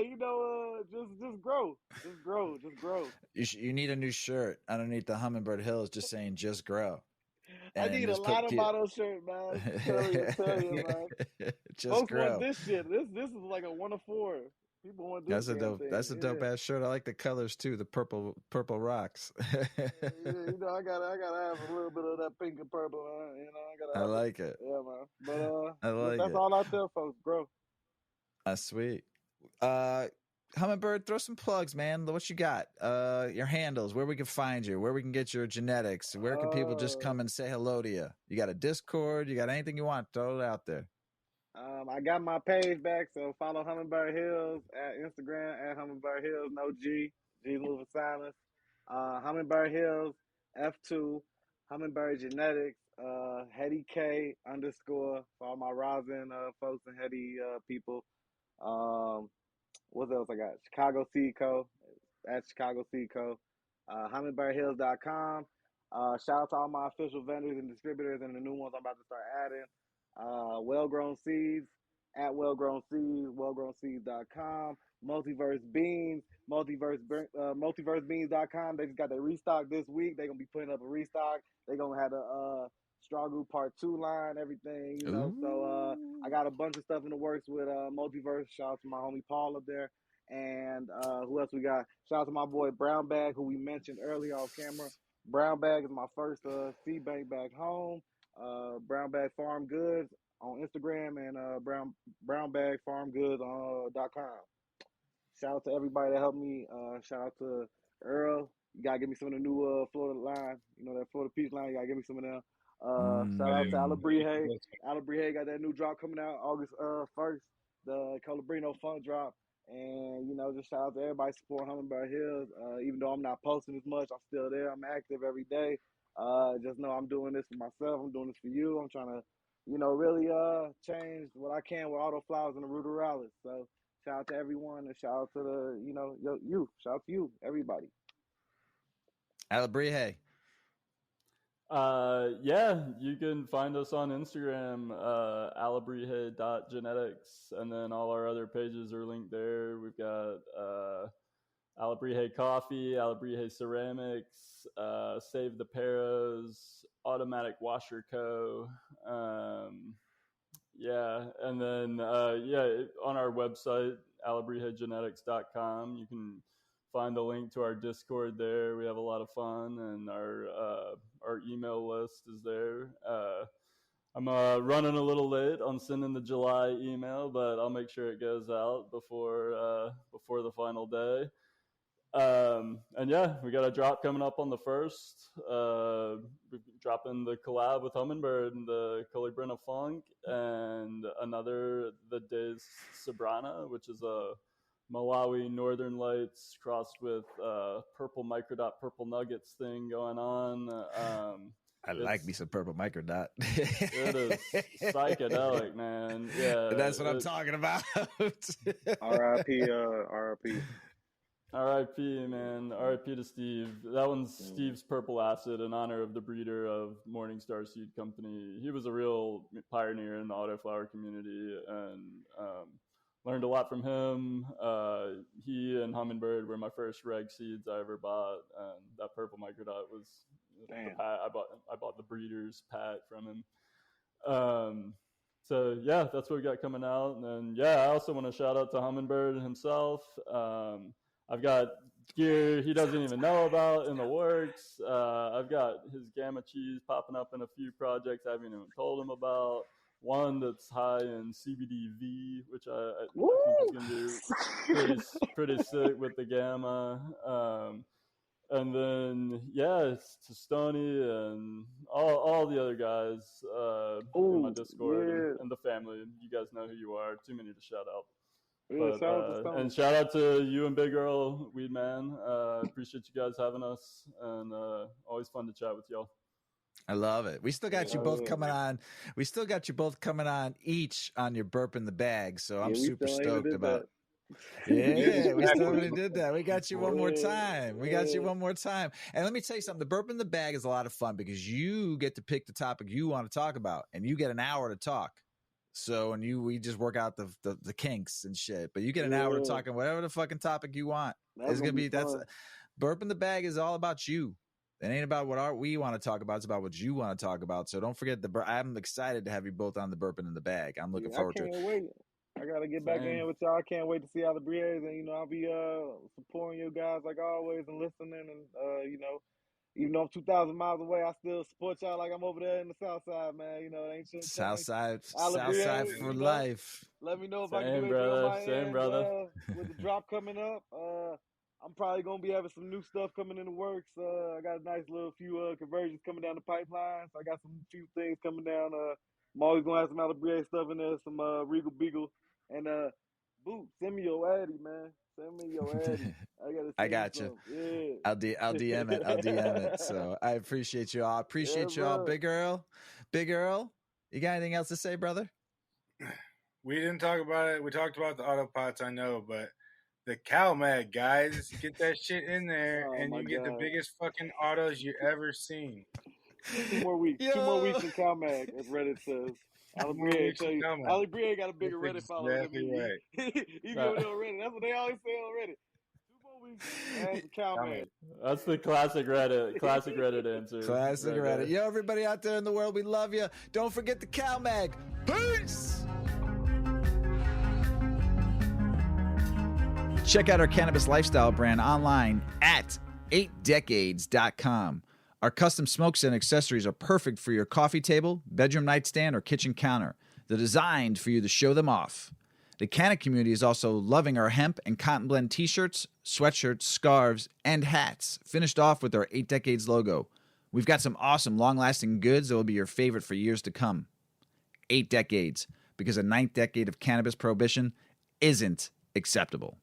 just grow. Just grow. You need a new shirt underneath the Hummin'Bird Hills just saying just grow. I need a lot of motto shirt, man. Tell you, man. Just Folks grow. want this shit. This is like a 1 of 4. People want this. That's a dope ass shirt. I like the colors too. The purple rocks. You know, I gotta have a little bit of that pink and purple. You know, I like it. Yeah, man. But I like that's it. all I tell folks, bro. That's sweet. Hummin'Bird, throw some plugs, man. What you got? Your handles, where we can find you, where we can get your genetics, where can people just come and say hello to you? You got a Discord? You got anything you want? Throw it out there. I got my page back, so follow Hummin'Bird Hills at Instagram at Hummin'Bird Hills, no G moving silence. Hummin'Bird Hills F2, Hummin'Bird Genetics, Hetty K _ for all my rosin folks and Hetty people. What else I got? Chicago Seed Co. at Chicago Seed Co. Hummingbirdhills.com. Shout out to all my official vendors and distributors and the new ones I'm about to start adding. Well Grown Seeds at Well Grown Seeds, wellgrownseeds.com. Multiverse Beans, multiversebeans.com. They just got their restock this week. They're gonna be putting up a restock. They're gonna have the Straw Group Part 2 line, everything, you know. Ooh. So I got a bunch of stuff in the works with Multiverse. Shout out to my homie Paul up there. And who else we got? Shout out to my boy Brown Bag, who we mentioned earlier off camera. Brown Bag is my first seed bank back home. Brown Bag Farm Goods on Instagram and brownbagfarmgoods.com. Shout out to everybody that helped me. Shout out to Earl. You gotta give me some of the new Florida line. You know, that Florida Peach line. You gotta give me some of them. Shout out to Alebrije. Alebrije got that new drop coming out August 1st. The Colabrino Funk drop. And, you know, just shout out to everybody supporting Hummin'Bird Hills. Even though I'm not posting as much, I'm still there. I'm active every day. Just know I'm doing this for myself. I'm doing this for you. I'm trying to, you know, really change what I can with Autoflowers and the Ruderalis. So shout out to everyone and shout out to the, you know, you. Shout out to you, everybody. Alebrije. Yeah, you can find us on Instagram, alebrije.genetics, and then all our other pages are linked there. We've got Alebrije Coffee, Alebrije Ceramics, Save the Paras, Automatic Washer Co. Yeah, and then on our website, alebrijegenetics.com, you can find the link to our Discord there. We have a lot of fun, and our email list is there. I'm running a little late on sending the July email, but I'll make sure it goes out before the final day. And yeah, we got a drop coming up on the 1st. We're dropping the collab with Hummin'Bird and the Colabrino Funk, and another the Days Sabrana, which is a Malawi Northern Lights crossed with purple microdot purple nuggets thing going on. I like me some purple microdot. It is psychedelic, man. Yeah, that's what I'm talking about. R.I.P. R.I.P. man. R.I.P. to Steve. That one's Steve's Purple Acid in honor of the breeder of Morningstar Seed Company. He was a real pioneer in the autoflower community, and learned a lot from him. He and Hummin'Bird were my first reg seeds I ever bought, and that purple microdot was the pack. I bought the breeder's pack from him. So yeah, that's what we got coming out. And then I also want to shout out to Hummin'Bird himself. I've got gear he doesn't even know about in the works. I've got his gamma cheese popping up in a few projects I haven't even told him about. One that's high in CBDV, which I think is going to be pretty sick with the gamma. And then, it's to Stony and all the other guys in my Discord and the family. You guys know who you are. Too many to shout out. But, and shout out to you and Big Earl, Weedman. Appreciate you guys having us, and always fun to chat with y'all. I love it. We still got you both coming on. We still got you both coming on each on your burp in the bag. So I'm super stoked about it. Yeah, we still really did that. We got you one more time. We got you one more time. And let me tell you something. The burp in the bag is a lot of fun because you get to pick the topic you want to talk about, and you get an hour to talk. So, and we just work out the kinks and shit. But you get an hour to talk on whatever the fucking topic you want. It's gonna be burp in the bag is all about you. It ain't about what we want to talk about. It's about what you want to talk about. So don't forget I'm excited to have you both on the burping in the bag. I'm looking forward to it. I can't wait. I gotta get back in with y'all. I can't wait to see Alebrije, and I'll be supporting you guys like always and listening, and even though I'm 2,000 miles away, I still support y'all like I'm over there in the South Side, man. It ain't shit. South side for life. Let me know if I can do anything on my end. Brother. With the drop coming up, I'm probably gonna be having some new stuff coming in the works. I got a nice little few conversions coming down the pipeline. So I got some few things coming down. I'm always gonna have some Alebrije stuff in there, some Regal Beagle, and Boot. Send me your Addy, man. Send me your Addy. I got you. Yeah. I'll DM it. I'll DM it. So I appreciate you all. Big Earl. Big Earl. You got anything else to say, brother? We didn't talk about it. We talked about the autopots, I know, but the CalMag, guys, get that shit in there, and you get the biggest fucking autos you ever seen. 2 more weeks. Yo. 2 more weeks in CalMag, as Reddit says. Alebrije got a bigger Reddit follower than me. Right. He go there on Reddit. That's what they always say on Reddit. 2 more weeks and the CalMag. That's the classic Reddit answer. Classic Reddit. Yo, everybody out there in the world, we love you. Don't forget the CalMag. Peace! Check out our cannabis lifestyle brand online at 8decades.com. Our custom smokes and accessories are perfect for your coffee table, bedroom nightstand, or kitchen counter. They're designed for you to show them off. The Canna community is also loving our hemp and cotton blend t-shirts, sweatshirts, scarves, and hats, finished off with our 8 Decades logo. We've got some awesome long-lasting goods that will be your favorite for years to come. 8 Decades, because a 9th decade of cannabis prohibition isn't acceptable.